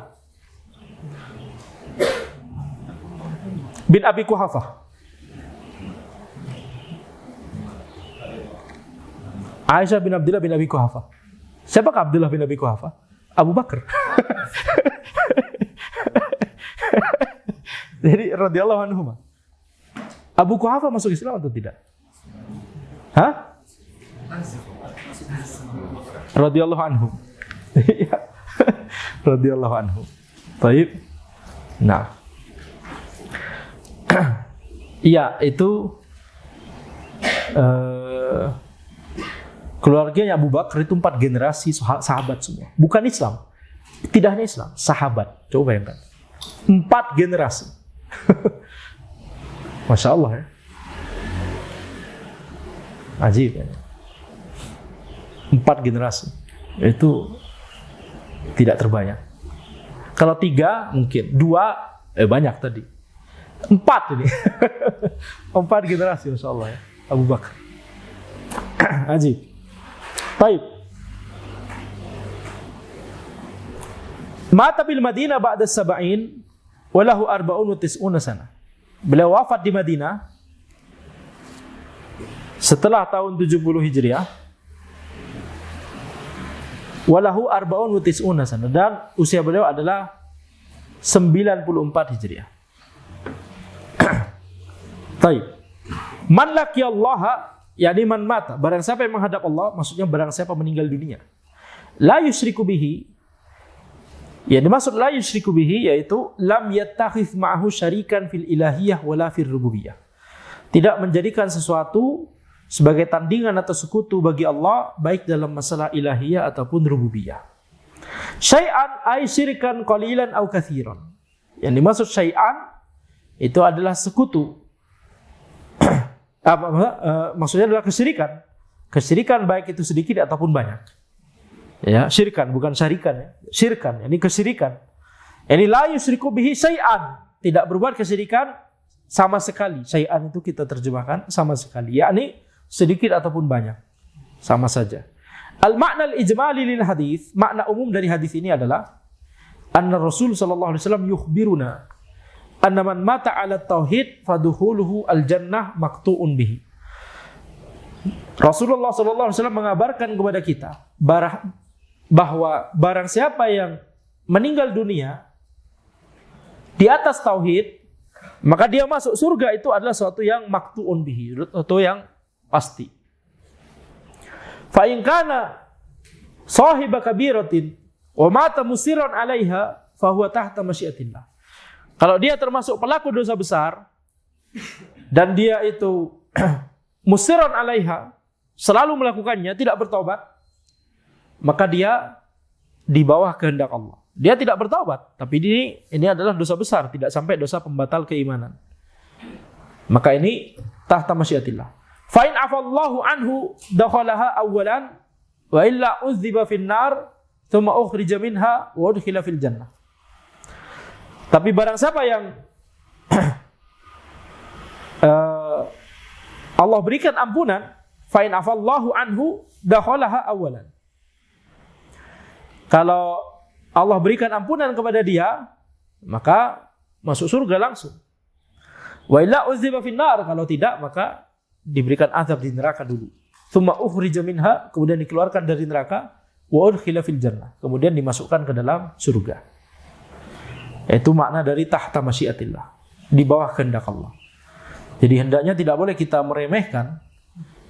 bin Abi Quhafah. Aisyah bin Abdullah bin Abi Quhafah. Siapakah Abdullah bin Abi Quhafah? Abu Bakar. Jadi radhiyallahu anhuma. Abu Quhafa masuk Islam atau tidak? Hah? Radhiyallahu anhu. Radhiyallahu anhu. Baik. Nah. Iya, itu keluarganya Abu Bakar itu 4 generasi sahabat semua. Bukan Islam. Tidak hanya Islam, sahabat. Coba bayangkan. 4 generasi. Masya Allah ya. Ajib ya. 4 generasi. Itu tidak terbanyak. Kalau 3 mungkin. 2 banyak tadi. 4 ini. 4 generasi Masya Allah ya. Abu Bakar. Ajib. Baik. Mata bil Madinah ba'da sab'in walahu arba'un wa tis'una sana. Beliau wafat di Madinah setelah tahun 70 Hijriah. Walahu arba'un wa tis'una sana, dan usia beliau adalah 94 Hijriah. Baik. Man laqiyallaha, yakni man mata, barang siapa yang menghadap Allah, maksudnya barang siapa meninggal dunia. La yusyriku bihi, yang dimaksud la yusyriku bihi yaitu lam yattakhidh ma'ahu syarikan fil ilahiyah wala fil rububiyah. Tidak menjadikan sesuatu sebagai tandingan atau sekutu bagi Allah baik dalam masalah ilahiyah ataupun rububiyah. Syai'an ay syirikan qalilan aw katsiran. Yang dimaksud syai'an itu adalah sekutu. Maksudnya adalah kesyirikan. Kesyirikan baik itu sedikit ataupun banyak. Ya, syirikan bukan syarikan ya. Syirkan, ini kesyirikan. Ini la yusyriku bihi syai'an, tidak berbuat kesyirikan sama sekali. Syai'an itu kita terjemahkan sama sekali, yakni sedikit ataupun banyak. Sama saja. Al-makna al-ijmali lil hadis, makna umum dari hadis ini adalah anna Rasul sallallahu alaihi wasallam yukhbiruna anna man mata 'ala tauhid fadukhuluhu al-jannah maqtu'un bihi. Rasulullah sallallahu alaihi wasallam mengabarkan kepada kita bahwa barang siapa yang meninggal dunia di atas tauhid, maka dia masuk surga. Itu adalah sesuatu yang maqtu'un bihi, sesuatu yang pasti. Fa in kana sahiba kabiratin wa mata musiran 'alaiha fa huwa tahta masyiatillah. Kalau dia termasuk pelaku dosa besar dan dia itu musiran 'alaiha, selalu melakukannya, tidak bertobat, maka dia di bawah kehendak Allah. Dia tidak bertobat, tapi ini adalah dosa besar, tidak sampai dosa pembatal keimanan. Maka ini tahta masyiatillah. Fa in afallahu anhu dakhalaha awwalan wa illa udziba fin nar thumma ukhrija minha wa udkhila fil jannah. Tapi barang siapa yang Allah berikan ampunan, fa in afallahu anhu dakhalaha awwalan. Kalau Allah berikan ampunan kepada dia, maka masuk surga langsung. Wa illa udziba fin nar, kalau tidak maka diberikan azab di neraka dulu. Tsumma ukhrija minha, kemudian dikeluarkan dari neraka, wa udkhila fil jannah, kemudian dimasukkan ke dalam surga. Itu makna dari tahta masyiatillah, di bawah kehendak Allah. Jadi hendaknya tidak boleh kita meremehkan,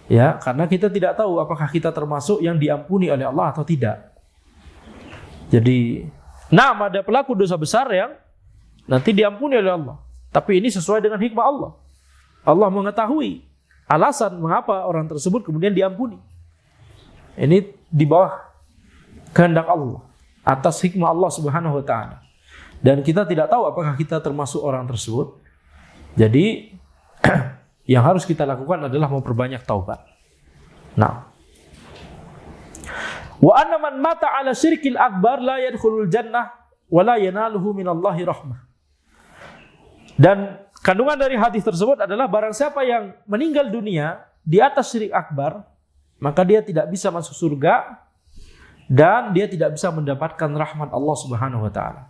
ya, karena kita tidak tahu apakah kita termasuk yang diampuni oleh Allah atau tidak. Jadi, ada pelaku dosa besar yang nanti diampuni oleh Allah. Tapi ini sesuai dengan hikmah Allah. Allah mengetahui alasan mengapa orang tersebut kemudian diampuni. Ini di bawah kehendak Allah, atas hikmah Allah Subhanahu wa taala. Dan kita tidak tahu apakah kita termasuk orang tersebut. Jadi yang harus kita lakukan adalah memperbanyak taubat. Nah, wa anna man mata 'ala syirkil akbar la yadkhulul jannah wa la yanaluhu minallahi rahmah. Dan kandungan dari hadis tersebut adalah barang siapa yang meninggal dunia di atas syirik akbar, maka dia tidak bisa masuk surga dan dia tidak bisa mendapatkan rahmat Allah Subhanahu wa taala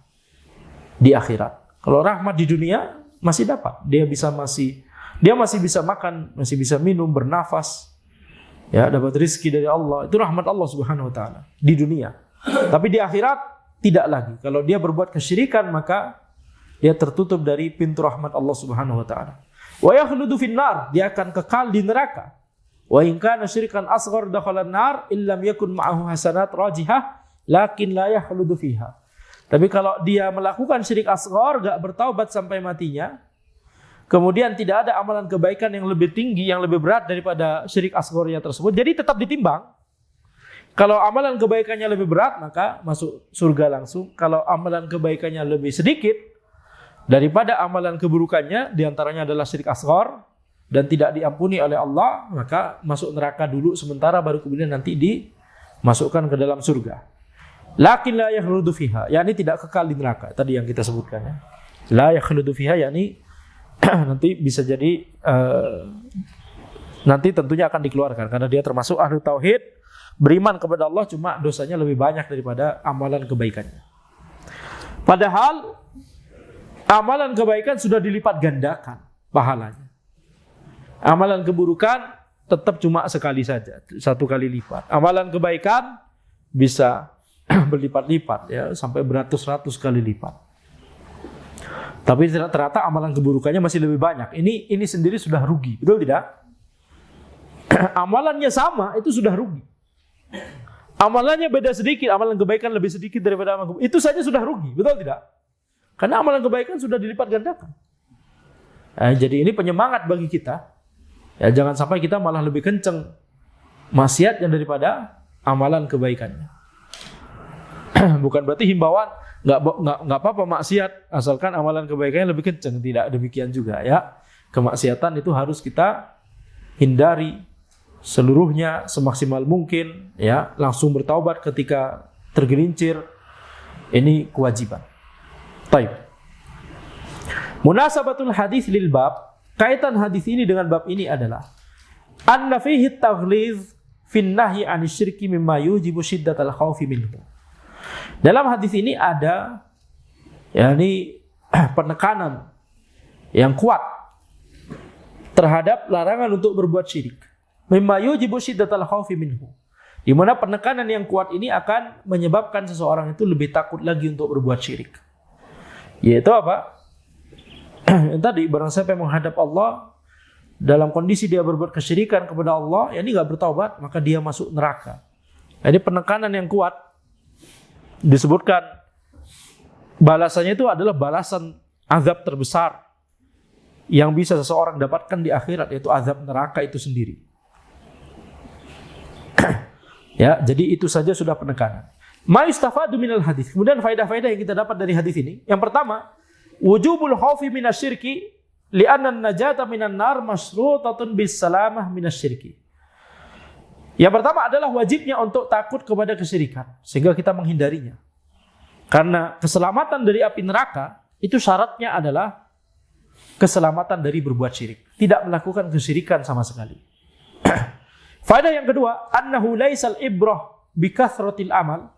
di akhirat. Kalau rahmat di dunia masih dapat, dia masih bisa makan, masih bisa minum, bernafas, ya, dapat rezeki dari Allah. Itu rahmat Allah Subhanahu wa taala di dunia. Tapi di akhirat tidak lagi. Kalau dia berbuat kesyirikan, maka dia tertutup dari pintu rahmat Allah Subhanahu wa taala. Wa yakhludu finnar, dia akan kekal di neraka. Wa in kana syirkan asghar dakhala an-nar illam yakun ma'ahu hasanat rajihah lakin la yakhludu fiha. Tapi kalau dia melakukan syirik asghar, enggak bertaubat sampai matinya, kemudian tidak ada amalan kebaikan yang lebih tinggi, yang lebih berat daripada syirik asgharnya tersebut, jadi tetap ditimbang. Kalau amalan kebaikannya lebih berat, maka masuk surga langsung. Kalau amalan kebaikannya lebih sedikit daripada amalan keburukannya, diantaranya adalah syirik asghar, dan tidak diampuni oleh Allah, maka masuk neraka dulu sementara, baru kemudian nanti dimasukkan ke dalam surga. Lakin la yakhludu fiha, yakni tidak kekal di neraka. Tadi yang kita sebutkan ya. La yakhludu fiha, yakni nanti bisa jadi nanti tentunya akan dikeluarkan karena dia termasuk ahli tauhid, beriman kepada Allah, cuma dosanya lebih banyak daripada amalan kebaikannya. Padahal amalan kebaikan sudah dilipat gandakan pahalanya. Amalan keburukan tetap cuma sekali saja, 1 kali lipat. Amalan kebaikan bisa berlipat-lipat ya, sampai beratus-ratus kali lipat. Tapi ternyata amalan keburukannya masih lebih banyak. Ini sendiri sudah rugi, betul tidak? Amalannya sama, itu sudah rugi. Amalannya beda sedikit, amalan kebaikan lebih sedikit daripada amalan kebaikan, itu saja sudah rugi, betul tidak? Karena amalan kebaikan sudah dilipat gandakan. Jadi ini penyemangat bagi kita. Ya, jangan sampai kita malah lebih kenceng maksiatnya daripada amalan kebaikannya. Bukan berarti himbauan nggak apa-apa maksiat asalkan amalan kebaikannya lebih kenceng, tidak demikian juga ya. Kemaksiatan itu harus kita hindari seluruhnya semaksimal mungkin ya, langsung bertaubat ketika tergelincir, ini kewajiban. Baik. Munasabatul hadis lil bab, kaitan hadis ini dengan bab ini adalah anna fihi taghliz fin nahyi 'anil syirki mimma yujibu syiddatal khaufi minhu. Dalam hadis ini ada yakni penekanan yang kuat terhadap larangan untuk berbuat syirik. Mimma yujibu syiddatal khaufi minhu. Di mana penekanan yang kuat ini akan menyebabkan seseorang itu lebih takut lagi untuk berbuat syirik. Yaitu apa? Yang tadi, barang siapa yang menghadap Allah dalam kondisi dia berbuat kesyirikan kepada Allah, ya ini nggak bertaubat, maka dia masuk neraka. Jadi penekanan yang kuat disebutkan balasannya itu adalah balasan azab terbesar yang bisa seseorang dapatkan di akhirat, yaitu azab neraka itu sendiri. Ya, jadi itu saja sudah penekanan. Ma yustafadu minal hadis. Kemudian faedah-faedah yang kita dapat dari hadis ini. Yang pertama, wujubul khaufi minasyirki li'anna an-najata minan nar masyrutatun bis salamah minasyirki. Yang pertama adalah wajibnya untuk takut kepada kesyirikan sehingga kita menghindarinya. Karena keselamatan dari api neraka itu syaratnya adalah keselamatan dari berbuat syirik, tidak melakukan kesyirikan sama sekali. Faedah yang kedua, annahu laisal ibrah bi kathratil amal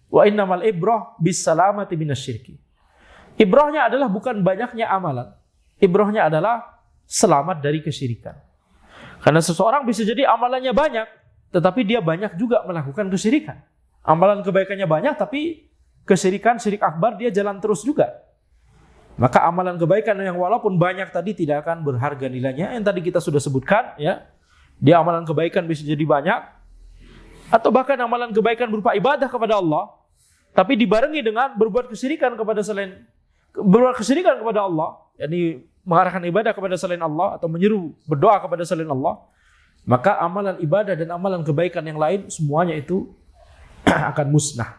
wa innamal ibrah bis salamati minasyirki. Ibrahnya adalah bukan banyaknya amalan. Ibrahnya adalah selamat dari kesyirikan. Karena seseorang bisa jadi amalannya banyak, tetapi dia banyak juga melakukan kesyirikan. Amalan kebaikannya banyak, tapi kesyirikan, syirik akbar dia jalan terus juga. Maka amalan kebaikan yang walaupun banyak tadi tidak akan berharga nilainya. Yang tadi kita sudah sebutkan, ya, dia amalan kebaikan bisa jadi banyak, atau bahkan amalan kebaikan berupa ibadah kepada Allah, tapi dibarengi dengan berbuat kesyirikan kepada Allah, yakni mengarahkan ibadah kepada selain Allah atau menyeru berdoa kepada selain Allah, maka amalan ibadah dan amalan kebaikan yang lain semuanya itu akan musnah.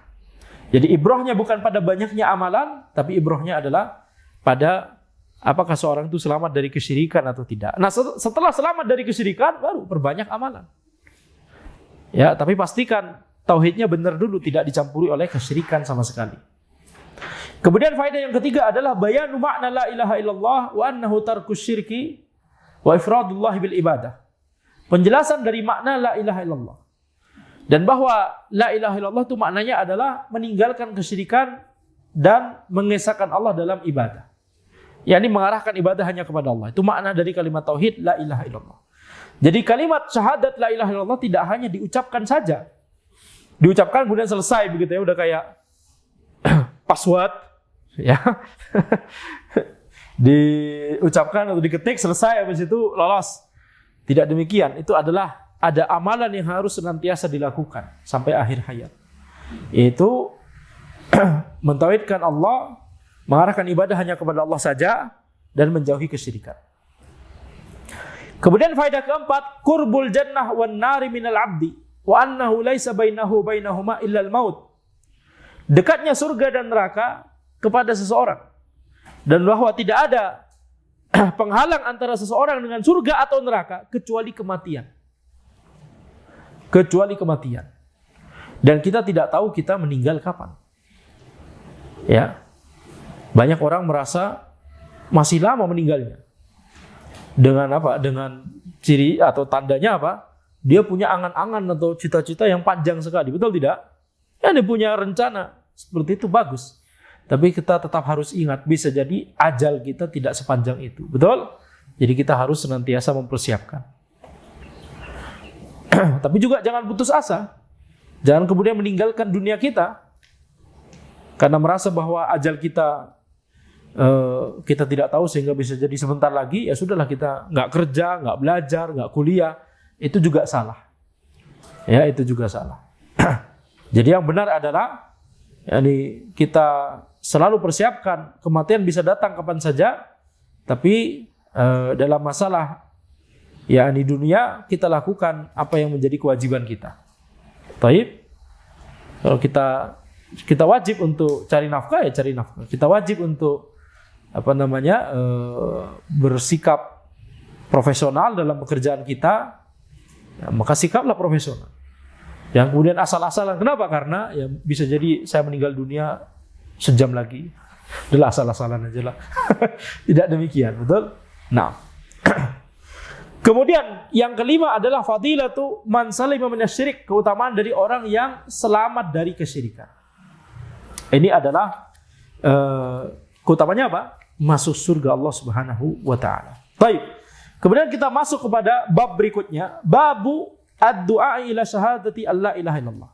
Jadi ibrahnya bukan pada banyaknya amalan, tapi ibrahnya adalah pada apakah seorang itu selamat dari kesyirikan atau tidak. Nah, setelah selamat dari kesyirikan, baru perbanyak amalan. Ya, tapi pastikan tauhidnya benar dulu, tidak dicampuri oleh kesyirikan sama sekali. Kemudian faedah yang ketiga adalah bayanu makna la ilaha illallah wa annahu tarkus syirki wa ifradullah bil ibadah. Penjelasan dari makna la ilaha illallah. Dan bahwa la ilaha illallah itu maknanya adalah meninggalkan kesyirikan dan mengesahkan Allah dalam ibadah. yakni mengarahkan ibadah hanya kepada Allah. Itu makna dari kalimat tauhid la ilaha illallah. Jadi kalimat syahadat la ilaha illallah tidak hanya diucapkan saja. Diucapkan kemudian selesai begitu ya, udah kayak password ya. diucapkan atau diketik selesai habis itu lolos. Tidak demikian. Itu adalah ada amalan yang harus senantiasa dilakukan sampai akhir hayat. Yaitu mentauhidkan Allah, mengarahkan ibadah hanya kepada Allah saja dan menjauhi kesyirikan. Kemudian faedah keempat, qurbul jannah wan nari minal abdi wa annahu laisa bainahu bainahuma illa al-maut. Dekatnya surga dan neraka kepada seseorang dan bahwa tidak ada penghalang antara seseorang dengan surga atau neraka kecuali kematian. Kecuali kematian. Dan kita tidak tahu kita meninggal kapan. Ya. Banyak orang merasa masih lama meninggalnya. Dengan apa? Dengan ciri atau tandanya apa? Dia punya angan-angan atau cita-cita yang panjang sekali. Betul tidak? Ya, dia punya rencana seperti itu, bagus. Tapi kita tetap harus ingat, bisa jadi ajal kita tidak sepanjang itu. Betul? Jadi kita harus senantiasa mempersiapkan. Tapi juga jangan putus asa. Jangan kemudian meninggalkan dunia kita karena merasa bahwa ajal kita kita tidak tahu sehingga bisa jadi sebentar lagi, ya sudahlah kita nggak kerja, nggak belajar, nggak kuliah. Itu juga salah. Ya, itu juga salah. Jadi yang benar adalah kita selalu persiapkan, kematian bisa datang kapan saja, tapi dalam masalah ya di dunia kita lakukan apa yang menjadi kewajiban kita. Baik, kalau kita wajib untuk cari nafkah, ya cari nafkah. Kita wajib untuk bersikap profesional dalam pekerjaan kita, ya, maka sikaplah profesional. Yang kemudian asal-asalan, kenapa? Karena ya bisa jadi saya meninggal dunia sejam lagi. Adalah asal-asalan aja lah. Tidak demikian, betul? Nah, kemudian yang kelima adalah fadilatu man salima minasyirik, keutamaan dari orang yang selamat dari kesyirikan. Ini adalah keutamaannya apa? Masuk surga Allah Subhanahu wa taala. Baik. Kemudian kita masuk kepada bab berikutnya, babu ad-du'a ila syahadati alla ilaha illallah.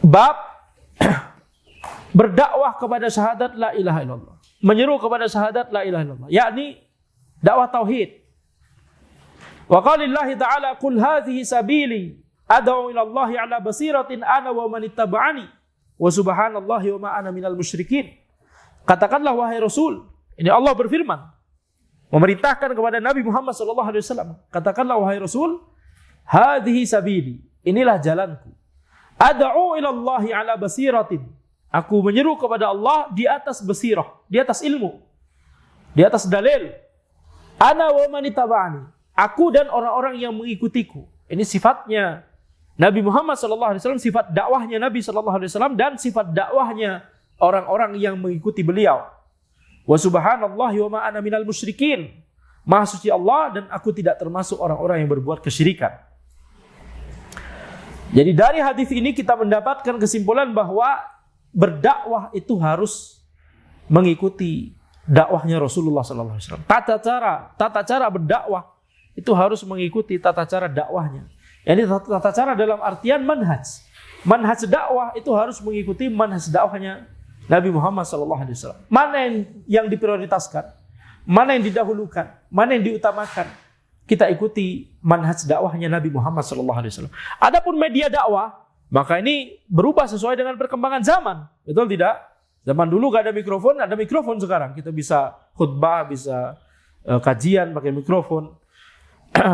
Bab berdakwah kepada syahadat la ilaha illallah. Menyeru kepada syahadat la ilaha illallah, yakni dakwah tauhid. Wa qala lillahi ta'ala qul hadhihi sabili ad'u ila Allah ala basiratin ana wa man ittaba'ani wa subhanallahi wa ma ana minal musyrikin. Katakanlah wahai Rasul, ini Allah berfirman memerintahkan kepada Nabi Muhammad SAW. Katakanlah wahai Rasul, hadhihi sabili, inilah jalanku. Ad'u ila Allah ala basiratin. Aku menyeru kepada Allah di atas basirah, di atas ilmu, di atas dalil. Ana wa man ittaba'ani. Aku dan orang-orang yang mengikutiku. Ini sifatnya Nabi Muhammad SAW, sifat dakwahnya Nabi SAW, dan sifat dakwahnya orang-orang yang mengikuti beliau. Wa subhanallahi wa ma ana minal musyrikin. Maha suci Allah dan aku tidak termasuk orang-orang yang berbuat kesyirikan. Jadi dari hadis ini kita mendapatkan kesimpulan bahwa berdakwah itu harus mengikuti dakwahnya Rasulullah SAW. Tata cara berdakwah itu harus mengikuti tata cara dakwahnya. Yani tata cara dalam artian manhaj. Manhaj dakwah itu harus mengikuti manhaj dakwahnya Nabi Muhammad SAW. Mana yang diprioritaskan, mana yang didahulukan, mana yang diutamakan, kita ikuti manhaj dakwahnya Nabi Muhammad SAW. Adapun media dakwah, maka ini berubah sesuai dengan perkembangan zaman. Betul tidak? Zaman dulu gak ada mikrofon sekarang. Kita bisa khutbah, bisa kajian pakai mikrofon.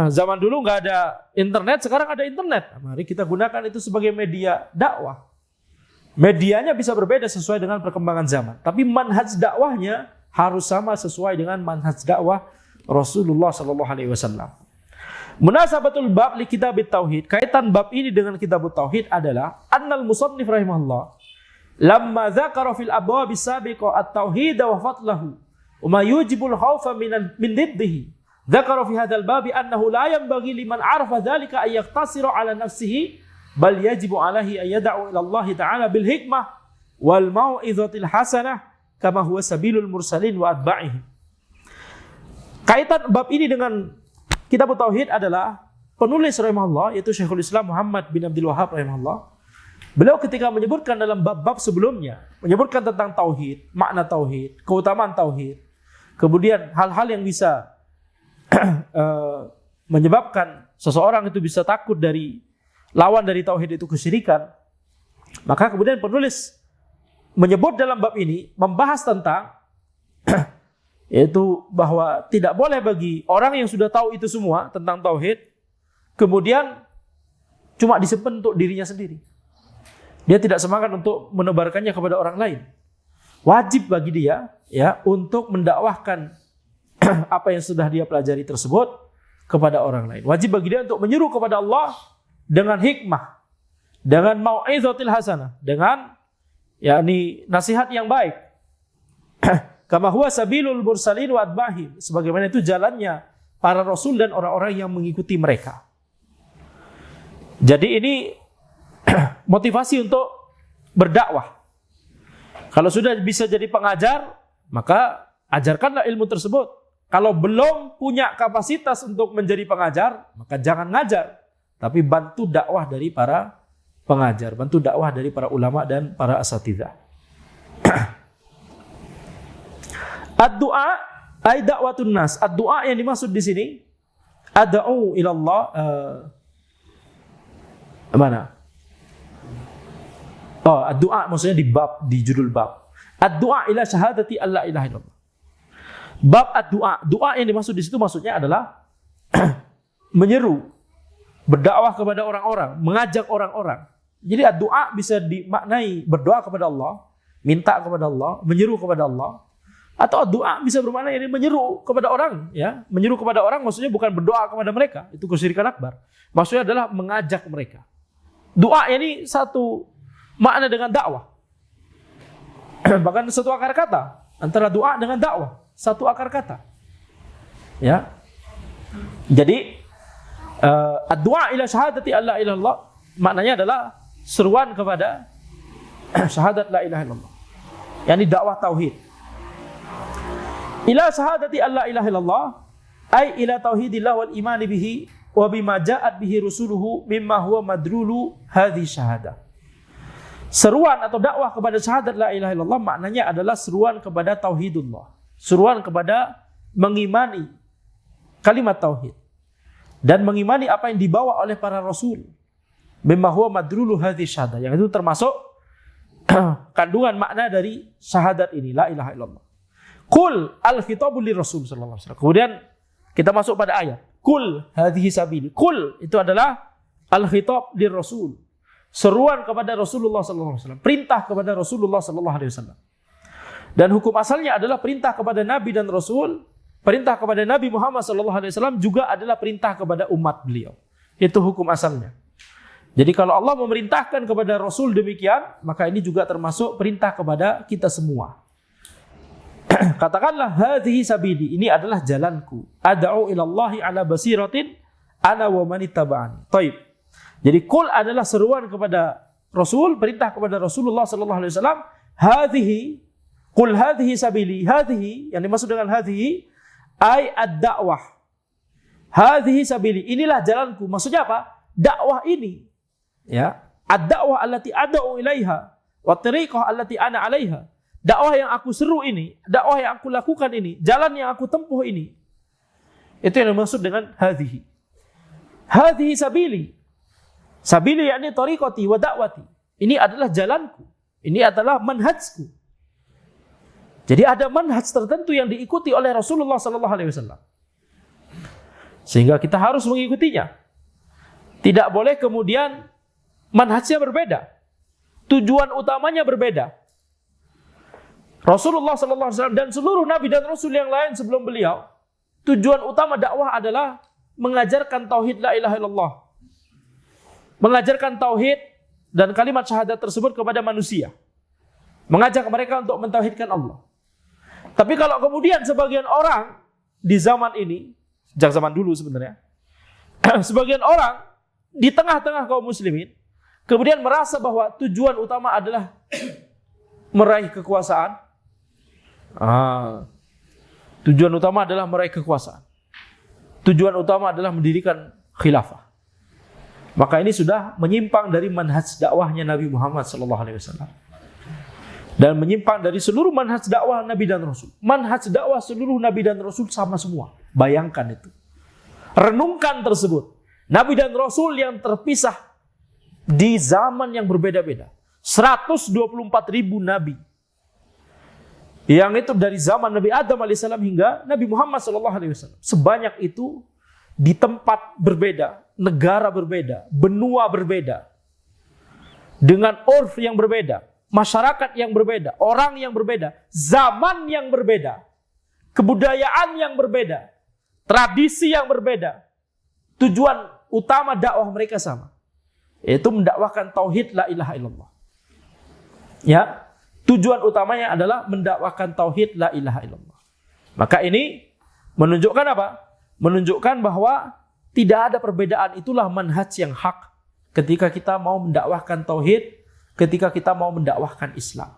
Zaman dulu nggak ada internet, sekarang ada internet. Mari kita gunakan itu sebagai media dakwah. Medianya bisa berbeda sesuai dengan perkembangan zaman, tapi manhaj dakwahnya harus sama sesuai dengan manhaj dakwah Rasulullah SAW. Munasabatul bab li kitab tauhid, kaitan bab ini dengan kitab tauhid adalah annal musannif rahimahullah lamma dzakara fil abwab as-sabiqa at-tauhid wa fadlahu wa ma yujibul khaufa min diddihi. Dzakara fi hadzal babi annahu la yanbaghi liman 'arafa dzalika ay yaqtasira 'ala nafsihi bal yajibu 'alaihi ay yad'u ila Allah ta'ala bil hikmah wal mau'izatil hasanah kama huwa sabilul mursalin wa atba'ihim. Kaitan bab ini dengan kitab tauhid adalah penulis rahimahullah yaitu Syekhul Islam Muhammad bin Abdul Wahhab rahimahullah. Beliau ketika menyebutkan dalam bab-bab sebelumnya menyebutkan tentang tauhid, makna tauhid, keutamaan tauhid. kemudian hal-hal yang bisa menyebabkan seseorang itu bisa takut dari lawan dari tauhid itu kesyirikan, maka kemudian penulis menyebut dalam bab ini membahas tentang yaitu bahwa tidak boleh bagi orang yang sudah tahu itu semua tentang tauhid kemudian cuma disimpan untuk dirinya sendiri. Dia tidak semangat untuk menebarkannya kepada orang lain. Wajib bagi dia ya untuk mendakwahkan apa yang sudah dia pelajari tersebut kepada orang lain. Wajib bagi dia untuk menyeru kepada Allah dengan hikmah, dengan mau'izatil hasanah, dengan yakni nasihat yang baik. Kama huwa sabilul mursalin wa atba'ihim, sebagaimana itu jalannya para rasul dan orang-orang yang mengikuti mereka. Jadi ini motivasi untuk berdakwah. Kalau sudah bisa jadi pengajar, maka ajarkanlah ilmu tersebut. Kalau belum punya kapasitas untuk menjadi pengajar, maka jangan ngajar, tapi bantu dakwah dari para pengajar, bantu dakwah dari para ulama dan para asatidzah. Ad-du'a ay da'watun nas. Ad-du'a yang dimaksud di sini ad'u ila Allah mana? Oh, ad-du'a maksudnya di judul bab. Ad-du'a ila syahadati alla ilaha illallah. Bab ad-du'a, doa yang dimaksud di situ maksudnya adalah menyeru, berdakwah kepada orang-orang, mengajak orang-orang. Jadi ad-du'a bisa dimaknai berdoa kepada Allah, minta kepada Allah, menyeru kepada Allah. Atau ad-du'a bisa bermakna ini menyeru kepada orang, ya. Menyeru kepada orang maksudnya bukan berdoa kepada mereka, itu kesyirikan akbar. Maksudnya adalah mengajak mereka. Doa ini satu makna dengan dakwah. Bahkan satu akar kata antara doa dengan dakwah, satu akar kata. Ya. Jadi ad-du'a ila syahadati alla ilaha illallah maknanya adalah seruan kepada syahadat la ilaha illallah. yakni dakwah tauhid. Ila syahadati alla ilaha illallah ay ila tauhidillah wal iman bihi wa bima ja'at bihi rusuluhu mimma huwa madrulu hadhi syahadah. Seruan atau dakwah kepada syahadat la ilaha illallah maknanya adalah seruan kepada tauhidullah, seruan kepada mengimani kalimat tauhid dan mengimani apa yang dibawa oleh para rasul. Mimma huwa madrulu hadhi syahadah, yang itu termasuk kandungan makna dari syahadat ini la ilaha illallah. Qul al-khitabu lirrasul sallallahu alaihi wasallam. Kemudian kita masuk pada ayat. Qul hadhihi sabili. Qul itu adalah al-khitab lirrasul. Seruan kepada Rasulullah sallallahu alaihi wasallam, perintah kepada Rasulullah sallallahu alaihi wasallam. Dan hukum asalnya adalah perintah kepada nabi dan rasul, perintah kepada Nabi Muhammad sallallahu alaihi wasallam juga adalah perintah kepada umat beliau. Itu hukum asalnya. Jadi kalau Allah memerintahkan kepada rasul demikian, maka ini juga termasuk perintah kepada kita semua. Katakanlah hadhihi sabili, ini adalah jalanku. Ad'u ila Allahi ala basiratin ana wa man ittaba'ani. Baik. Jadi qul adalah seruan kepada Rasul, perintah kepada Rasulullah sallallahu alaihi wasallam. Hadhihi, qul hadhihi sabili. Hadhihi yang dimaksud dengan hadhihi ay ad-da'wah. Hadhihi sabili, inilah jalanku. Maksudnya apa? Dakwah ini. Ya, ad-da'wah allati ad'u ilaiha wa tariqah allati ana 'alaiha. Dakwah yang aku seru ini, dakwah yang aku lakukan ini, jalan yang aku tempuh ini. Itu yang dimaksud dengan hadhihi. Hadhihi sabili. Sabili yakni tariqati wa da'wati. Ini adalah jalanku. Ini adalah manhajku. Jadi ada manhaj tertentu yang diikuti oleh Rasulullah sallallahu alaihi wasallam. Sehingga kita harus mengikutinya. Tidak boleh kemudian manhajnya berbeda. Tujuan utamanya berbeda. Rasulullah sallallahu alaihi wasallam dan seluruh nabi dan rasul yang lain sebelum beliau, tujuan utama dakwah adalah mengajarkan tauhid la ilaha illallah. Mengajarkan tauhid dan kalimat syahadat tersebut kepada manusia. Mengajak mereka untuk mentauhidkan Allah. Tapi kalau kemudian sebagian orang di zaman ini, sejak zaman dulu sebenarnya, sebagian orang di tengah-tengah kaum muslimin kemudian merasa bahwa tujuan utama adalah meraih kekuasaan. Tujuan utama adalah meraih kekuasaan. Tujuan utama adalah mendirikan khilafah. Maka ini sudah menyimpang dari manhaj dakwahnya Nabi Muhammad sallallahu alaihi wasallam. dan menyimpang dari seluruh manhaj dakwah Nabi dan Rasul. Manhaj dakwah seluruh Nabi dan Rasul sama semua. Bayangkan itu. Renungkan tersebut. Nabi dan Rasul yang terpisah di zaman yang berbeda-beda. 124.000 Nabi. Yang itu dari zaman Nabi Adam AS hingga Nabi Muhammad SAW. Sebanyak itu di tempat berbeda, negara berbeda, benua berbeda. Dengan urf yang berbeda, masyarakat yang berbeda, orang yang berbeda, zaman yang berbeda, kebudayaan yang berbeda, tradisi yang berbeda. Tujuan utama dakwah mereka sama, yaitu mendakwahkan tauhid la ilaha illallah. Ya, tujuan utamanya adalah mendakwahkan tauhid la ilaha illallah. Maka ini menunjukkan apa? Menunjukkan bahwa tidak ada perbedaan, itulah manhaj yang hak ketika kita mau mendakwahkan tauhid, ketika kita mau mendakwahkan Islam.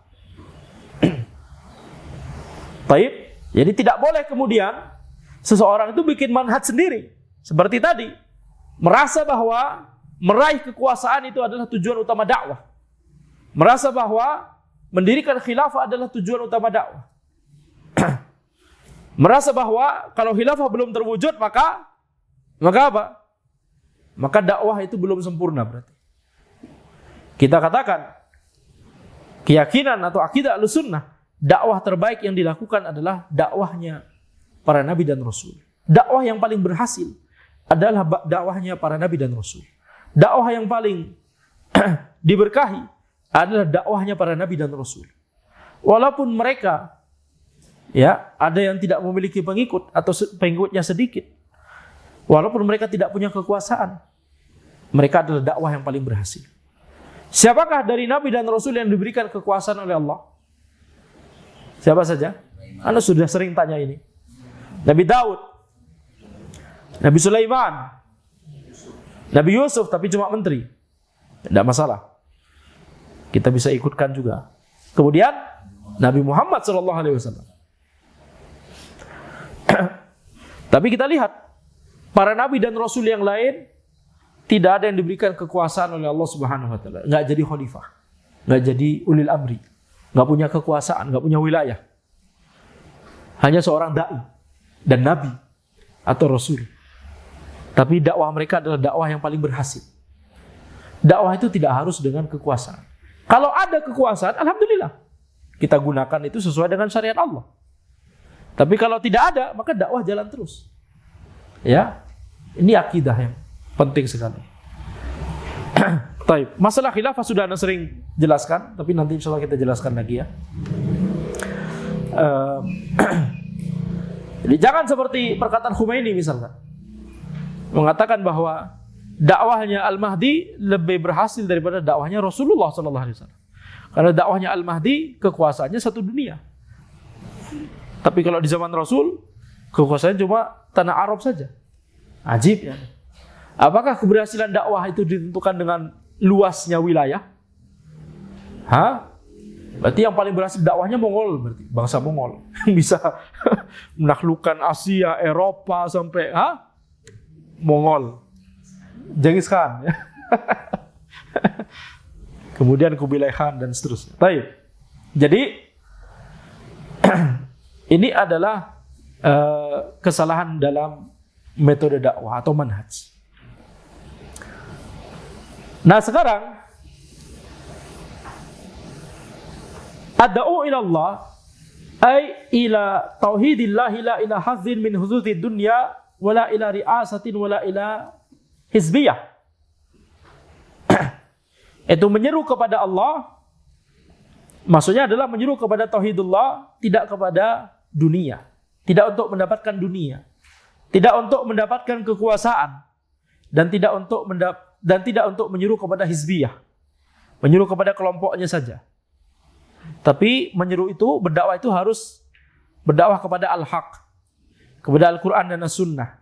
Baik, jadi tidak boleh kemudian seseorang itu bikin manhaj sendiri. Seperti tadi, merasa bahwa meraih kekuasaan itu adalah tujuan utama dakwah. Merasa bahwa mendirikan khilafah adalah tujuan utama dakwah. Merasa bahwa kalau khilafah belum terwujud maka apa? Maka dakwah itu belum sempurna berarti. Kita katakan keyakinan atau akidah Ahlussunnah, dakwah terbaik yang dilakukan adalah dakwahnya para nabi dan rasul. Dakwah yang paling berhasil adalah dakwahnya para nabi dan rasul. Dakwah yang paling diberkahi adalah dakwahnya para nabi dan rasul. Walaupun mereka ada yang tidak memiliki pengikut atau pengikutnya sedikit. Walaupun mereka tidak punya kekuasaan, mereka adalah dakwah yang paling berhasil. Siapakah dari nabi dan rasul yang diberikan kekuasaan oleh Allah? Siapa saja? Anda sudah sering tanya ini. Nabi Daud, Nabi Sulaiman, Nabi Yusuf, tapi cuma menteri. Tidak masalah. Kita bisa ikutkan juga. Kemudian Nabi Muhammad SAW. Tapi kita lihat para nabi dan rasul yang lain tidak ada yang diberikan kekuasaan oleh Allah Subhanahu wa taala. Enggak jadi khalifah, enggak jadi ulil amri, enggak punya kekuasaan, enggak punya wilayah. Hanya seorang dai dan nabi atau rasul. Tapi dakwah mereka adalah dakwah yang paling berhasil. Dakwah itu tidak harus dengan kekuasaan. Kalau ada kekuasaan, alhamdulillah, kita gunakan itu sesuai dengan syariat Allah. Tapi kalau tidak ada, maka dakwah jalan terus. Ya, ini akidah yang penting sekali. Baik, masalah khilafah sudah Anda sering jelaskan, tapi nanti insya Allah kita jelaskan lagi ya. Jadi jangan seperti perkataan Khomeini misalkan, mengatakan bahwa dakwahnya Al-Mahdi lebih berhasil daripada dakwahnya Rasulullah SAW. Karena dakwahnya Al-Mahdi kekuasaannya satu dunia. Tapi kalau di zaman Rasul, kekuasaannya cuma tanah Arab saja. Ajib ya. Apakah keberhasilan dakwah itu ditentukan dengan luasnya wilayah? Berarti yang paling berhasil dakwahnya Mongol, berarti bangsa Mongol. Bisa menaklukkan Asia, Eropa sampai Mongol. Genghis Khan. Kemudian Kubilai Khan dan seterusnya. Baik. Jadi ini adalah kesalahan dalam metode dakwah atau manhaj. Nah sekarang ad'u ila Allah ay ila tauhidillah la ila hadzin min huzuzid dunya wala ila ri'asatin wala ila hizbiyah. Itu menyeru kepada Allah, maksudnya adalah menyeru kepada tauhidullah, tidak kepada dunia, tidak untuk mendapatkan dunia, tidak untuk mendapatkan kekuasaan, dan tidak untuk menyeru kepada hizbiyah, menyeru kepada kelompoknya saja. Tapi menyeru itu, berdakwah itu harus berdakwah kepada al-haq, kepada Al-Quran dan As-Sunnah.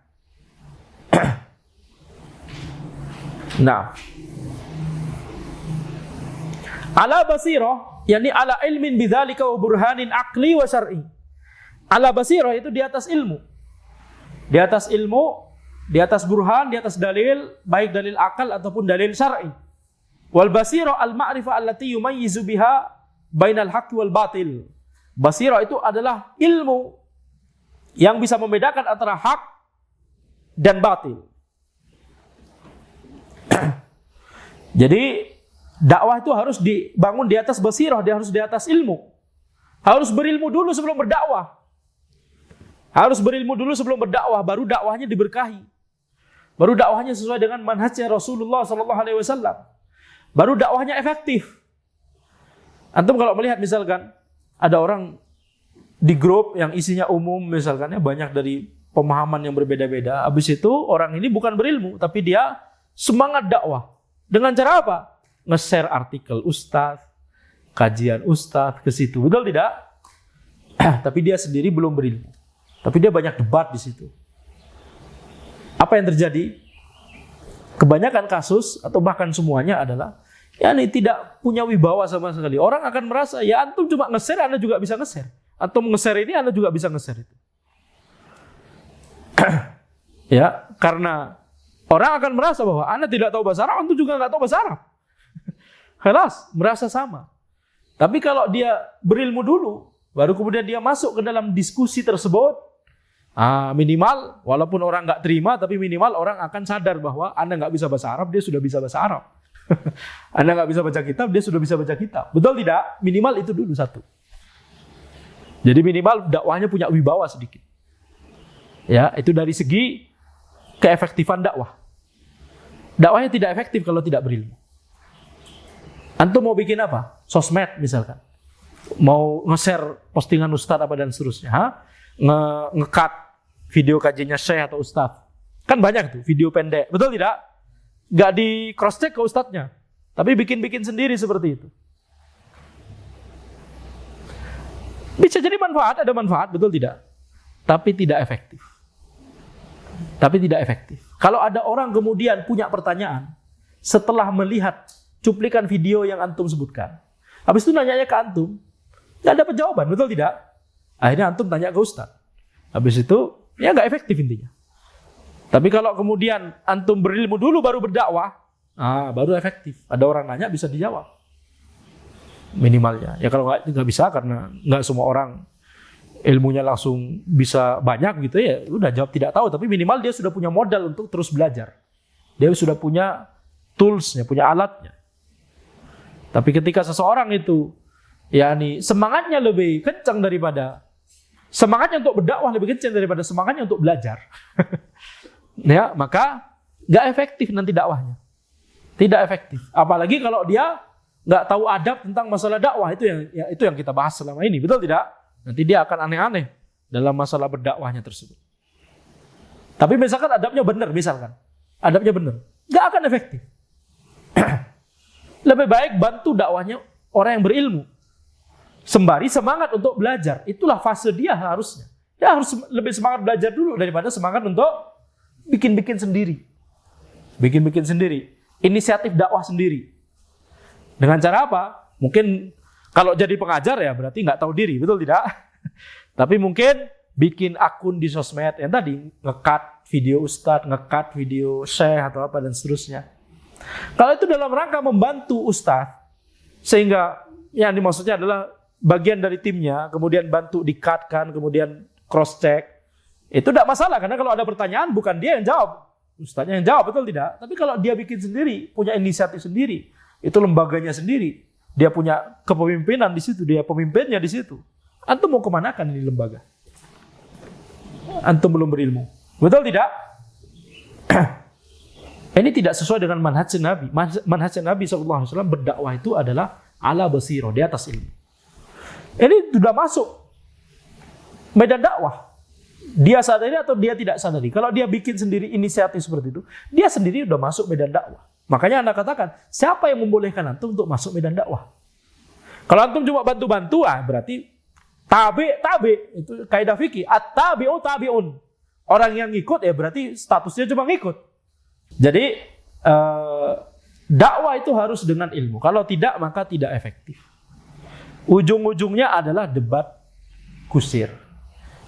Nah, ala basirah, yakni ala ilmin bidzalika wa burhanin aqli wa syar'i. Ala basirah itu di atas ilmu. Di atas ilmu, di atas burhan, di atas dalil, baik dalil akal ataupun dalil syar'i. Wal basirah al ma'rifah allati yumayyizu biha bainal haqqi wal batil. Basirah itu adalah ilmu yang bisa membedakan antara hak dan batil. Jadi dakwah itu harus dibangun di atas basirah, dia harus di atas ilmu. Harus berilmu dulu sebelum berdakwah. Harus berilmu dulu sebelum berdakwah, baru dakwahnya diberkahi. Baru dakwahnya sesuai dengan manhajnya Rasulullah SAW. Baru dakwahnya efektif. Antum kalau melihat misalkan ada orang di grup yang isinya umum misalkan ya, banyak dari pemahaman yang berbeda-beda. Habis itu orang ini bukan berilmu, tapi dia semangat dakwah. Dengan cara apa? Nge-share artikel ustaz, kajian ustaz ke situ. Betul tidak? Tapi dia sendiri belum berilmu. Tapi dia banyak debat di situ. Apa yang terjadi? Kebanyakan kasus atau bahkan semuanya adalah ini tidak punya wibawa sama sekali. Orang akan merasa ya antum cuma nge-share, Anda juga bisa nge-share. Antum nge-share ini, Anda juga bisa nge-share itu. Ya, karena orang akan merasa bahwa Anda tidak tahu bahasa Arab, antum juga nggak tahu bahasa Arab. Kelas, merasa sama. Tapi kalau dia berilmu dulu, baru kemudian dia masuk ke dalam diskusi tersebut, minimal, walaupun orang nggak terima, tapi minimal orang akan sadar bahwa Anda nggak bisa bahasa Arab, dia sudah bisa bahasa Arab. Anda nggak bisa baca kitab, dia sudah bisa baca kitab. Betul tidak? Minimal itu dulu satu. Jadi minimal dakwahnya punya wibawa sedikit. Ya, itu dari segi keefektifan dakwah. Dakwahnya tidak efektif kalau tidak berilmu. Antum mau bikin apa? Sosmed misalkan. Mau nge-share postingan ustaz apa dan seterusnya. Nge-cut video kajiannya syekh atau ustaz. Kan banyak tuh video pendek. Betul tidak? Gak di cross check ke ustadznya. Tapi bikin-bikin sendiri seperti itu. Bisa jadi manfaat, ada manfaat, betul tidak? Tapi tidak efektif. Tapi tidak efektif. Kalau ada orang kemudian punya pertanyaan setelah melihat cuplikan video yang antum sebutkan, habis itu nanyanya ke antum, nggak dapat jawaban, betul tidak? Akhirnya antum tanya ke ustaz. Habis itu ya nggak efektif intinya. Tapi kalau kemudian antum berilmu dulu baru berdakwah, baru efektif. Ada orang nanya bisa dijawab minimalnya. Ya kalau nggak bisa karena nggak semua orang ilmunya langsung bisa banyak gitu ya, udah jawab tidak tahu. Tapi minimal dia sudah punya modal untuk terus belajar. Dia sudah punya toolsnya, punya alatnya. Tapi ketika seseorang itu semangatnya lebih kencang daripada semangatnya untuk berdakwah lebih kencang daripada semangatnya untuk belajar, ya maka nggak efektif nanti dakwahnya, tidak efektif. Apalagi kalau dia nggak tahu adab tentang masalah dakwah, itu yang kita bahas selama ini, betul tidak? Nanti dia akan aneh-aneh dalam masalah berdakwahnya tersebut. Tapi misalkan adabnya benar, nggak akan efektif. Lebih baik bantu dakwahnya orang yang berilmu, sembari semangat untuk belajar. Itulah fase dia harusnya. Dia harus lebih semangat belajar dulu daripada semangat untuk bikin-bikin sendiri. Bikin-bikin sendiri. Inisiatif dakwah sendiri. Dengan cara apa? Mungkin kalau jadi pengajar ya berarti nggak tahu diri, betul tidak? Tapi mungkin bikin akun di sosmed yang tadi, nge-cut video ustadz, nge-cut video syekh atau apa dan seterusnya. Kalau itu dalam rangka membantu ustadz, sehingga yang dimaksudnya adalah bagian dari timnya, kemudian bantu di-cut-kan, kemudian cross-check, itu tidak masalah, karena kalau ada pertanyaan bukan dia yang jawab, ustadznya yang jawab, betul tidak? Tapi kalau dia bikin sendiri, punya inisiatif sendiri, itu lembaganya sendiri, dia punya kepemimpinan di situ, dia pemimpinnya di situ. Antum mau kemanakan ini lembaga? Antum belum berilmu, betul tidak? Ini tidak sesuai dengan manhaj Nabi. Manhaj Nabi SAW berdakwah itu adalah ala basirah, di atas ilmu. Ini sudah masuk medan dakwah. Dia sadari atau dia tidak sadari. Kalau dia bikin sendiri inisiatif seperti itu, dia sendiri sudah masuk medan dakwah. Makanya Anda katakan, siapa yang membolehkan antum untuk masuk medan dakwah? Kalau antum cuma bantu-bantu, berarti tabi, itu kaidah fikih. At-tabi'u tabi'un. Orang yang ngikut ya berarti statusnya cuma ngikut. Jadi dakwah itu harus dengan ilmu. Kalau tidak maka tidak efektif. Ujung-ujungnya adalah debat kusir.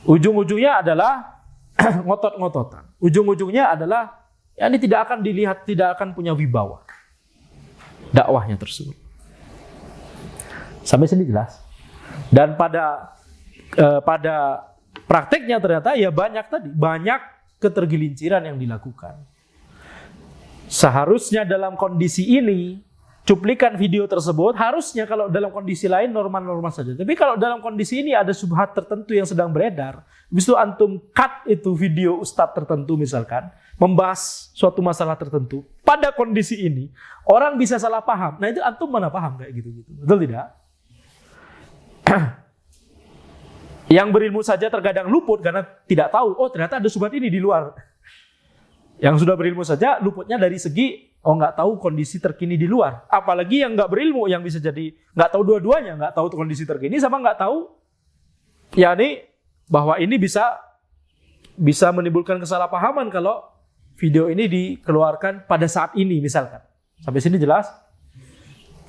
Ujung-ujungnya adalah ngotot-ngototan. Ujung-ujungnya adalah ini tidak akan dilihat, tidak akan punya wibawa dakwahnya tersebut. Sampai sini jelas. Dan pada prakteknya ternyata ya banyak ketergelinciran yang dilakukan. Seharusnya dalam kondisi ini cuplikan video tersebut harusnya kalau dalam kondisi lain normal-normal saja. Tapi kalau dalam kondisi ini ada subhat tertentu yang sedang beredar, habis itu antum cut itu video ustadz tertentu misalkan, membahas suatu masalah tertentu. Pada kondisi ini, orang bisa salah paham. Nah itu antum mana paham kayak gitu-gitu. Betul tidak? Yang berilmu saja terkadang luput karena tidak tahu, oh ternyata ada subhat ini di luar. Yang sudah berilmu saja luputnya dari segi nggak tahu kondisi terkini di luar. Apalagi yang nggak berilmu, yang bisa jadi nggak tahu dua-duanya, nggak tahu kondisi terkini sama nggak tahu, yakni bahwa ini bisa menimbulkan kesalahpahaman kalau video ini dikeluarkan pada saat ini misalkan. Sampai sini jelas?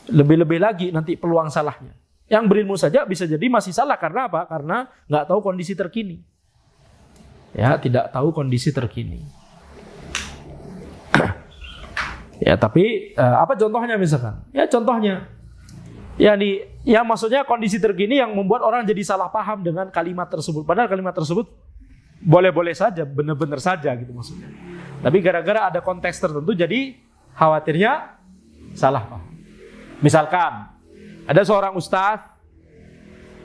Lebih-lebih lagi nanti peluang salahnya. Yang berilmu saja bisa jadi masih salah karena apa? Karena nggak tahu kondisi terkini. Ya, tidak tahu kondisi terkini. Ya, tapi apa contohnya misalkan? Ya contohnya, ya maksudnya kondisi terkini yang membuat orang jadi salah paham dengan kalimat tersebut. Padahal kalimat tersebut boleh-boleh saja, benar-benar saja gitu maksudnya. Tapi gara-gara ada konteks tertentu, jadi khawatirnya salah paham. Misalkan ada seorang ustadz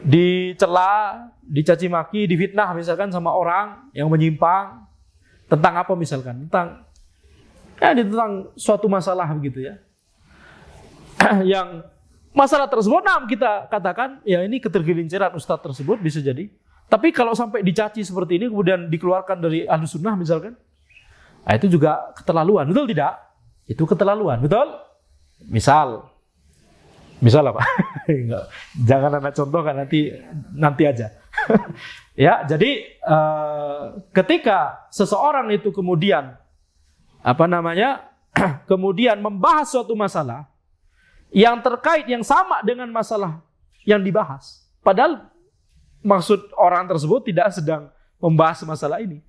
dicela, dicaci maki, difitnah misalkan sama orang yang menyimpang tentang apa misalkan? Tentang suatu masalah begitu ya. Yang masalah tersebut, kita katakan ya ini ketergelinciran ustadz tersebut bisa jadi. Tapi kalau sampai dicaci seperti ini kemudian dikeluarkan dari Ahlus Sunnah misalkan, nah itu juga keterlaluan, betul tidak? Itu keterlaluan, betul? Misal apa? Jangan Anda contohkan, nanti aja. Ya, jadi ketika seseorang itu kemudian kemudian membahas suatu masalah yang terkait, yang sama dengan masalah yang dibahas. Padahal maksud orang tersebut tidak sedang membahas masalah ini.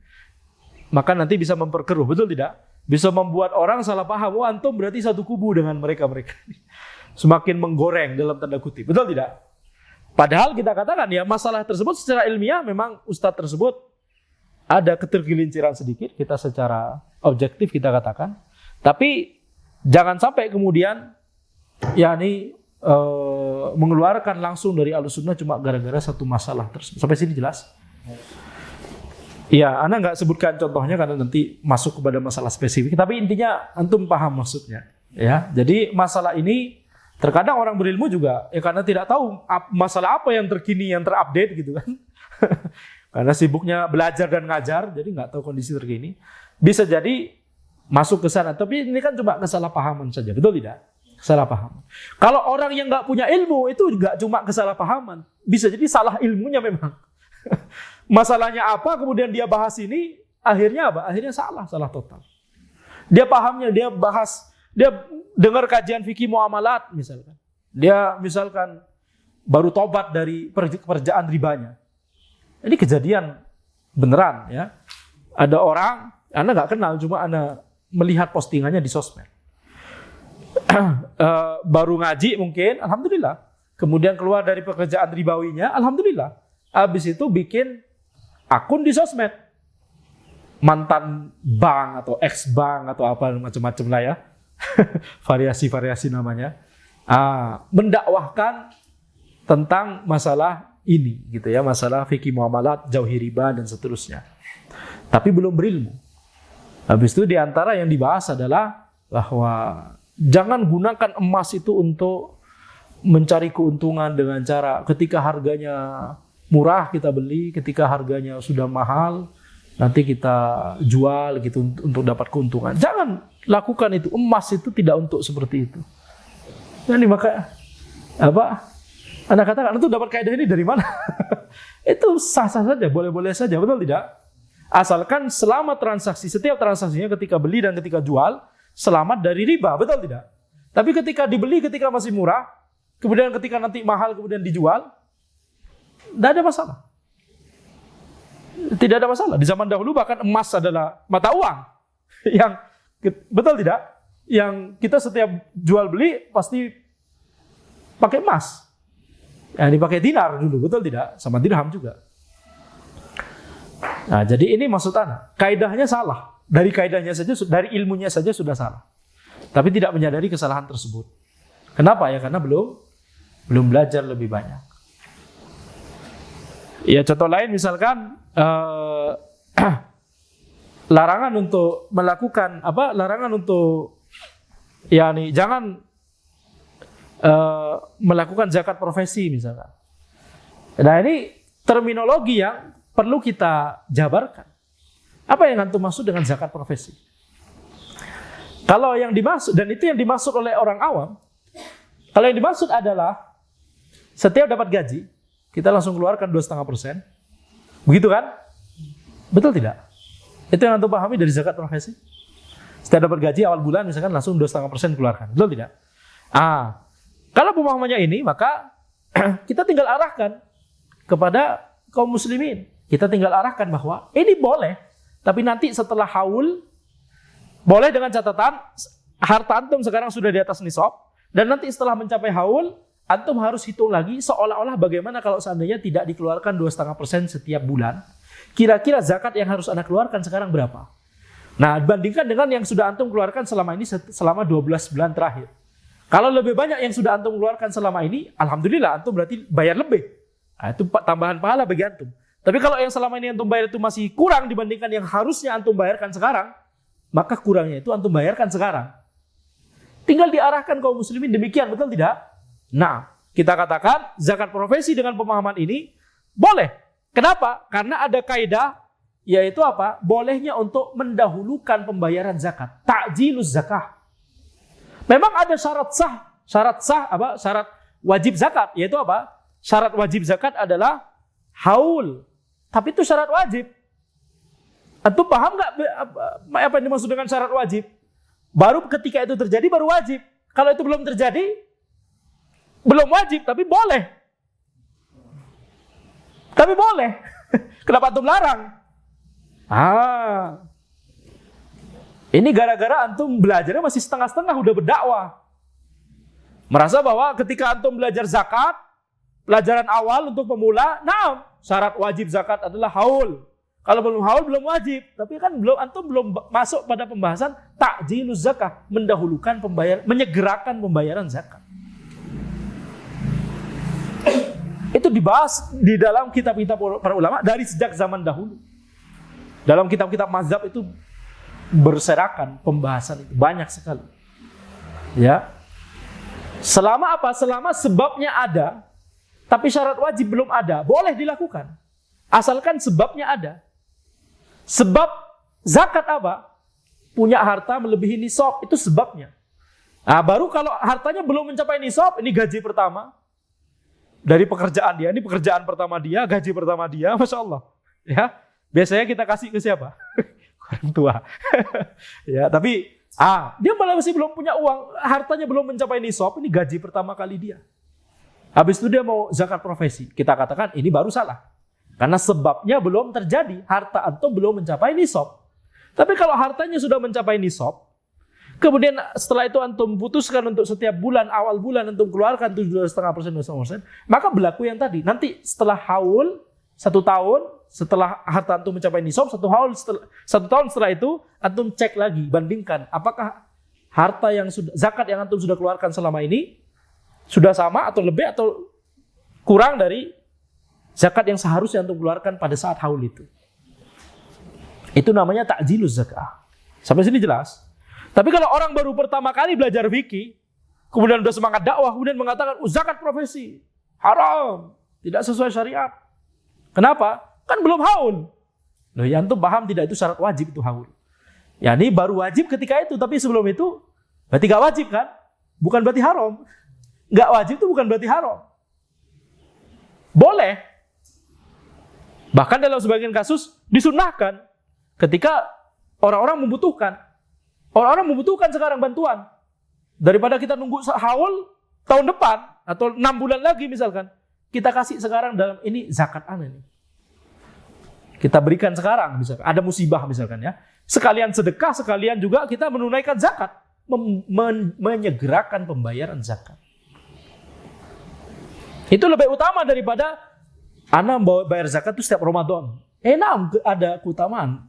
Maka nanti bisa memperkeruh, betul tidak? Bisa membuat orang salah paham, antum berarti satu kubu dengan mereka-mereka. Semakin menggoreng dalam tanda kutip, betul tidak? Padahal kita katakan ya masalah tersebut secara ilmiah memang ustadz tersebut ada ketergelinciran sedikit, kita secara objektif kita katakan. Tapi jangan sampai kemudian mengeluarkan langsung dari Ahlus Sunnah cuma gara-gara satu masalah tersebut. Sampai sini jelas? Iya, Anda nggak sebutkan contohnya karena nanti masuk kepada masalah spesifik. Tapi intinya antum paham maksudnya. Ya, jadi masalah ini terkadang orang berilmu juga ya karena tidak tahu masalah apa yang terkini, yang terupdate gitu kan. Karena sibuknya belajar dan ngajar, jadi nggak tahu kondisi terkini. Bisa jadi masuk ke sana. Tapi ini kan cuma kesalahpahaman saja, betul tidak? Kesalahpahaman. Kalau orang yang nggak punya ilmu itu nggak cuma kesalahpahaman, bisa jadi salah ilmunya memang. Masalahnya apa? Kemudian dia bahas ini, akhirnya apa? Akhirnya salah total. Dia pahamnya, dia bahas, dia dengar kajian fikih muamalat misalkan. Dia misalkan baru tobat dari pekerjaan ribanya. Ini kejadian beneran ya. Ada orang, Anda nggak kenal, cuma Anda melihat postingannya di sosmed. Baru ngaji mungkin, alhamdulillah. Kemudian keluar dari pekerjaan ribawinya, alhamdulillah. Habis itu bikin akun di sosmed. Mantan bank atau ex bank atau apa macam-macam lah ya. Variasi-variasi namanya. Mendakwahkan tentang masalah ini gitu ya, masalah fikih muamalat, jauhi riba dan seterusnya. Tapi belum berilmu. Habis itu diantara yang dibahas adalah bahwa jangan gunakan emas itu untuk mencari keuntungan dengan cara ketika harganya murah kita beli, ketika harganya sudah mahal nanti kita jual gitu untuk dapat keuntungan. Jangan lakukan itu. Emas itu tidak untuk seperti itu. Jadi maka Anda katakan, itu dapat kaidah ini dari mana? Itu sah-sah saja, boleh-boleh saja, betul tidak? Asalkan selama transaksi, setiap transaksinya ketika beli dan ketika jual, selamat dari riba, betul tidak? Tapi ketika dibeli ketika masih murah, kemudian ketika nanti mahal kemudian dijual, tidak ada masalah. Tidak ada masalah. Di zaman dahulu bahkan emas adalah mata uang. Yang betul tidak? Yang kita setiap jual beli pasti pakai emas. Yang dipakai dinar dulu, betul tidak? Sama dirham juga. Nah, jadi ini maksud ana. Kaidahnya salah. Dari kaidahnya saja, dari ilmunya saja sudah salah. Tapi tidak menyadari kesalahan tersebut. Kenapa ya? Karena belum belajar lebih banyak. Ya, contoh lain misalkan larangan untuk melakukan larangan untuk jangan melakukan zakat profesi misalkan. Nah, ini terminologi yang perlu kita jabarkan. Apa yang antum maksud dengan zakat profesi? Kalau yang dimaksud, dan itu yang dimaksud oleh orang awam, kalau yang dimaksud adalah setiap dapat gaji kita langsung keluarkan 2,5%, begitu kan? Betul tidak? Itu yang antum pahami dari zakat profesi? Setiap dapat gaji awal bulan misalkan langsung 2,5% keluarkan, betul tidak? Kalau pemahamannya ini, maka kita tinggal arahkan kepada kaum muslimin. Kita tinggal arahkan bahwa ini boleh, tapi nanti setelah haul, boleh dengan catatan harta antum sekarang sudah di atas nisab, dan nanti setelah mencapai haul, antum harus hitung lagi seolah-olah bagaimana kalau seandainya tidak dikeluarkan 2,5% setiap bulan. Kira-kira zakat yang harus anda keluarkan sekarang berapa? Nah, bandingkan dengan yang sudah antum keluarkan selama ini selama 12 bulan terakhir. Kalau lebih banyak yang sudah antum keluarkan selama ini, alhamdulillah antum berarti bayar lebih. Nah, itu tambahan pahala bagi antum. Tapi kalau yang selama ini antum bayar itu masih kurang dibandingkan yang harusnya antum bayarkan sekarang, maka kurangnya itu antum bayarkan sekarang. Tinggal diarahkan kaum muslimin demikian, betul tidak? Nah, kita katakan zakat profesi dengan pemahaman ini boleh. Kenapa? Karena ada kaidah, yaitu apa? Bolehnya untuk mendahulukan pembayaran zakat. Ta'jiluz zakah. Memang ada syarat wajib zakat, yaitu apa? Syarat wajib zakat adalah haul. Tapi itu syarat wajib. Antum paham nggak apa yang dimaksud dengan syarat wajib? Baru ketika itu terjadi baru wajib. Kalau itu belum terjadi, belum wajib, tapi boleh. Tapi boleh. Kenapa antum larang? Ini gara-gara antum belajarnya masih setengah-setengah, udah berdakwah. Merasa bahwa ketika antum belajar zakat, pelajaran awal untuk pemula, syarat wajib zakat adalah haul. Kalau belum haul belum wajib. Tapi kan antum belum masuk pada pembahasan ta'jiluz zakah, mendahulukan menyegerakan pembayaran zakat. Itu dibahas di dalam kitab-kitab para ulama dari sejak zaman dahulu. Dalam kitab-kitab mazhab itu berserakan pembahasan itu banyak sekali. Ya. Selama apa? Selama sebabnya ada, tapi syarat wajib belum ada, boleh dilakukan. Asalkan sebabnya ada. Sebab zakat apa? Punya harta melebihi nisab, itu sebabnya. Nah, baru kalau hartanya belum mencapai nisab, ini gaji pertama. Dari pekerjaan dia, ini pekerjaan pertama dia, gaji pertama dia, Masya Allah. Ya, biasanya kita kasih ke siapa? Orang tua. Ya, tapi dia masih belum punya uang, hartanya belum mencapai nisab, ini gaji pertama kali dia. Habis itu dia mau zakat profesi. Kita katakan ini baru salah. Karena sebabnya belum terjadi, harta antum belum mencapai nisab. Tapi kalau hartanya sudah mencapai nisab, kemudian setelah itu antum putuskan untuk setiap bulan, awal bulan antum keluarkan 7,5%, maka berlaku yang tadi. Nanti setelah haul 1 tahun, setelah harta antum mencapai nisab, 1 tahun setelah itu antum cek lagi, bandingkan apakah harta yang zakat yang antum sudah keluarkan selama ini sudah sama atau lebih atau kurang dari zakat yang seharusnya antum keluarkan pada saat haul itu. Itu namanya ta'jiluz zakah. Sampai sini jelas? Tapi kalau orang baru pertama kali belajar fikih, kemudian udah semangat dakwah, kemudian mengatakan zakat profesi haram, tidak sesuai syariat. Kenapa? Kan belum haul. Loh, ya antum paham tidak itu syarat wajib itu haul. Ya ini baru wajib ketika itu, tapi sebelum itu berarti gak wajib kan? Bukan berarti haram. Gak wajib itu bukan berarti haram. Boleh. Bahkan dalam sebagian kasus disunahkan ketika orang-orang membutuhkan. Orang-orang membutuhkan sekarang bantuan. Daripada kita nunggu haul tahun depan atau 6 bulan lagi misalkan, kita kasih sekarang dalam ini zakat ini. Kita berikan sekarang misalkan, ada musibah misalkan ya. Sekalian sedekah, sekalian juga kita menunaikan zakat, menyegerakan pembayaran zakat. Itu lebih utama daripada ana bayar zakat itu setiap Ramadan. Ada keutamaan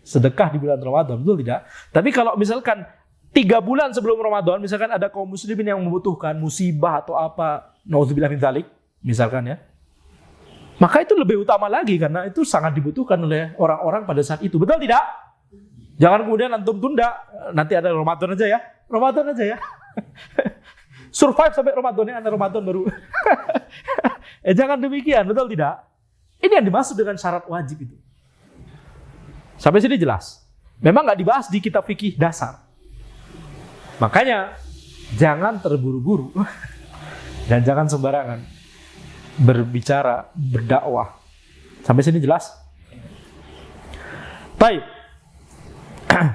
sedekah di bulan Ramadan, betul tidak? Tapi kalau misalkan 3 bulan sebelum Ramadan, misalkan ada kaum muslimin yang membutuhkan musibah atau apa, naudzubillah min dzalik, misalkan ya, maka itu lebih utama lagi karena itu sangat dibutuhkan oleh orang-orang pada saat itu, betul tidak? Jangan kemudian antum tunda, nanti ada Ramadan aja ya, survive sampai Ramadannya, ada Ramadan baru. Jangan demikian, betul tidak? Ini yang dimaksud dengan syarat wajib itu. Sampai sini jelas. Memang nggak dibahas di kitab fikih dasar. Makanya jangan terburu-buru dan jangan sembarangan berbicara, berdakwah. Sampai sini jelas? Baik.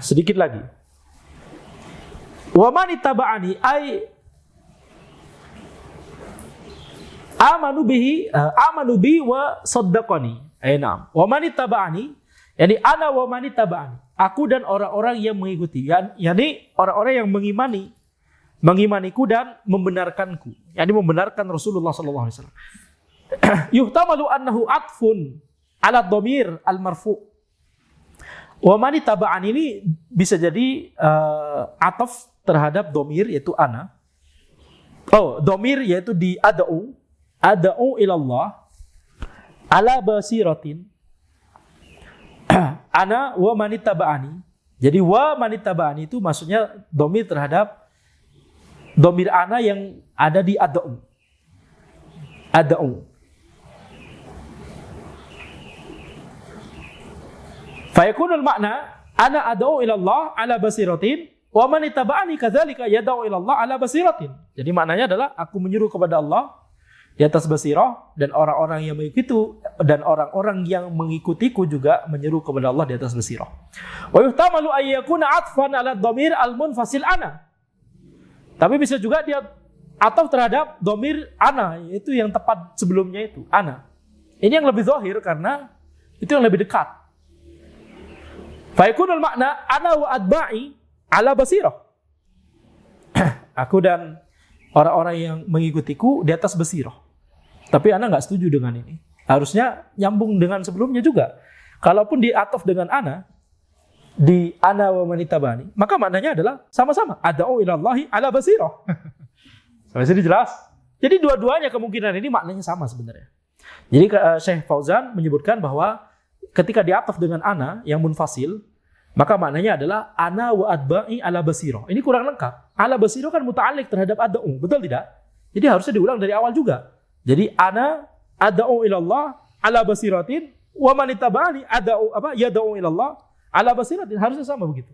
Sedikit lagi. Wa man ittaba'ani ay amanu bi wa saddaqani. Naam. Wa man ittaba'ani, yani ana wa man ittaba'ani. Aku dan orang-orang yang mengikuti, yakni orang-orang yang mengimaniku dan membenarkanku, yakni membenarkan Rasulullah sallallahu alaihi wasallam. Yuhtamalu annahu atfun ala dhamir al-marfu'. Wa man ittaba'ani ini bisa jadi ataf terhadap dhamir yaitu ana. Dhamir yaitu di ad'u ilallah ala basiratin. Ana wa man ittaba'ani. Jadi wa man ittaba'ani itu maksudnya dhamir terhadap dhamir ana yang ada di ad'u. Fayakunul makna ana ad'u ila Allah ala basiratin wa man ittaba'ani kadzalika yad'u ila Allah ala basiratin. Jadi maknanya adalah aku menyeru kepada Allah di atas basirah, dan orang-orang yang mengikutiku juga menyeru kepada Allah di atas basirah. Wa yuhtamalu ay yakuna atfan ala dhamir al-munfasil ana. Tapi bisa juga dia ataf terhadap dhamir ana, yaitu yang tepat sebelumnya itu, ana. Ini yang lebih zahir karena itu yang lebih dekat. Fa yakunul makna ana wa atba'i ala basirah. Aku dan orang-orang yang mengikutiku di atas basirah. Tapi ana nggak setuju dengan ini. Harusnya nyambung dengan sebelumnya juga. Kalaupun diataf dengan ana, di ana wa man ittaba'ani, maka maknanya adalah sama-sama ad'u ilallahi ala basirah. Sampai sini jelas? Jadi dua-duanya kemungkinan ini maknanya sama sebenarnya. Jadi Syekh Fauzan menyebutkan bahwa ketika diataf dengan ana yang munfasil, maka maknanya adalah ana wa atba'i ala basirah. Ini kurang lengkap. Ala basirah kan muta'alliq terhadap ad'u, betul tidak? Jadi harusnya diulang dari awal juga. Jadi ana ad'u ilallah ala basiratin wa man ittaba'ani yad'u ilallah ala basiratin, harusnya sama begitu.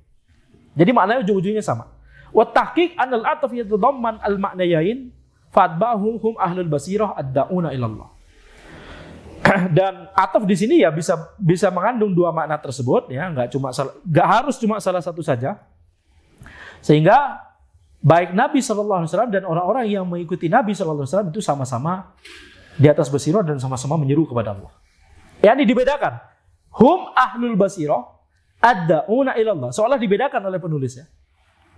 Jadi maknanya ujung-ujungnya sama. Wa tahqiq anal ataf yatadamman al ma'nayain fatba'hum hum ahlul basirah ad-da'una ilallah. Dan ataf di sini ya bisa mengandung dua makna tersebut ya, enggak harus cuma salah satu saja. Sehingga baik Nabi SAW dan orang-orang yang mengikuti Nabi SAW itu sama-sama di atas basirah dan sama-sama menyeru kepada Allah. Yani dibedakan. Hum ahlul basirah ad-da'una ilallah. Seolah dibedakan oleh penulis ya.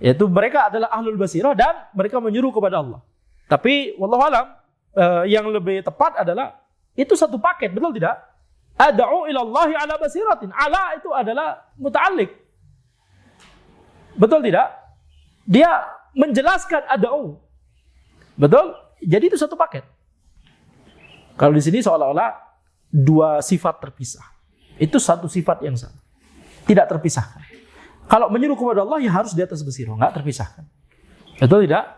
Yaitu mereka adalah ahlul basirah dan mereka menyeru kepada Allah. Tapi wallahu alam yang lebih tepat adalah itu satu paket, betul tidak? Ad'u ilallahi ala basiratin. Ala itu adalah muta'alliq. Betul tidak? Dia menjelaskan ad'u. Betul? Jadi itu satu paket. Kalau di sini seolah-olah dua sifat terpisah. Itu satu sifat yang sama. Tidak terpisahkan. Kalau menyeru kepada Allah ya harus di atas basirah, enggak terpisahkan. Betul tidak?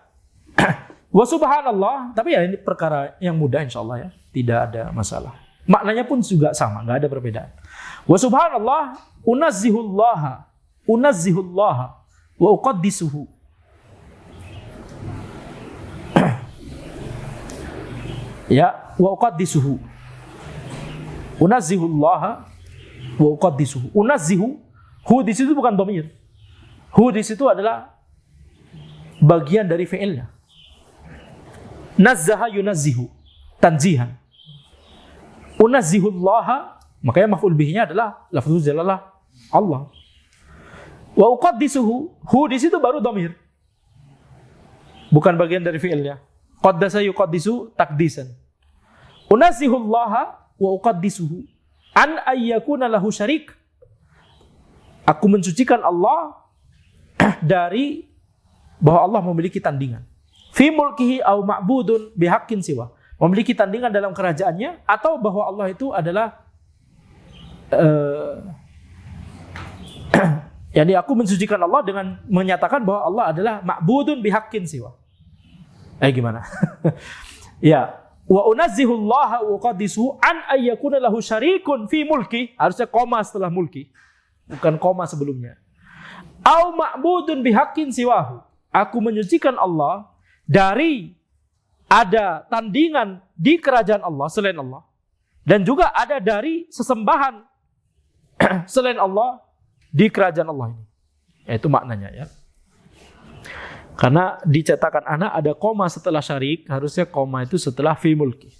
Wa subhanallah, tapi ya ini perkara yang mudah insyaallah ya. Tidak ada masalah. Maknanya pun juga sama, enggak ada perbedaan. Wa subhanallah unazzihullaha wa uqaddisuhu. Ya, wa uqaddisuhu. Unazzihullaha wa uqaddisuhu. Unazzihu, hu di situ bukan dhamir. Hu di situ adalah bagian dari fi'ilnya. Nazzaha yunazzihu, tanzihan. Unazzihullaha, makanya maf'ul bihnya adalah lafzul jalalah Allah. Wa uqaddisuhu, hu di situ baru dhamir. Bukan bagian dari fi'ilnya. Qaddasa yuqaddisu takdisan. Unazihullaha wa uqaddisuhu an ayyakuna lahu syarik. Aku mensucikan Allah dari bahwa Allah memiliki tandingan. Fi mulkihi au ma'budun bihaqqin siwa. Memiliki tandingan dalam kerajaannya, atau bahwa Allah itu adalah yani aku mensucikan Allah dengan menyatakan bahwa Allah adalah ma'budun bihaqqin siwa. Gimana? Ya, wa unazzihullaha wa qaddisu an ayyakuna lahu syarikun fi mulki. Harusnya koma setelah mulki, bukan koma sebelumnya. Au ma'budun bihaqqin siwahu. Aku menyucikan Allah dari ada tandingan di kerajaan Allah selain Allah, dan juga ada dari sesembahan selain Allah di kerajaan Allah ini. Itu maknanya ya. Karena dicetakan anak ada koma setelah syarik, harusnya koma itu setelah fi mulki.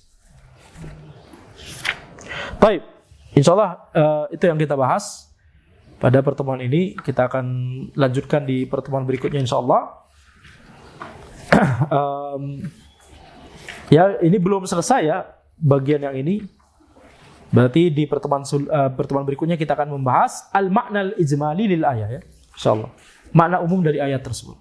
Baik, insyaallah itu yang kita bahas pada pertemuan ini. Kita akan lanjutkan di pertemuan berikutnya insyaallah. Ya, ini belum selesai ya bagian yang ini. Berarti di pertemuan berikutnya kita akan membahas al-ma'nal ijmali lil ayat ya. Insyaallah. Makna umum dari ayat tersebut.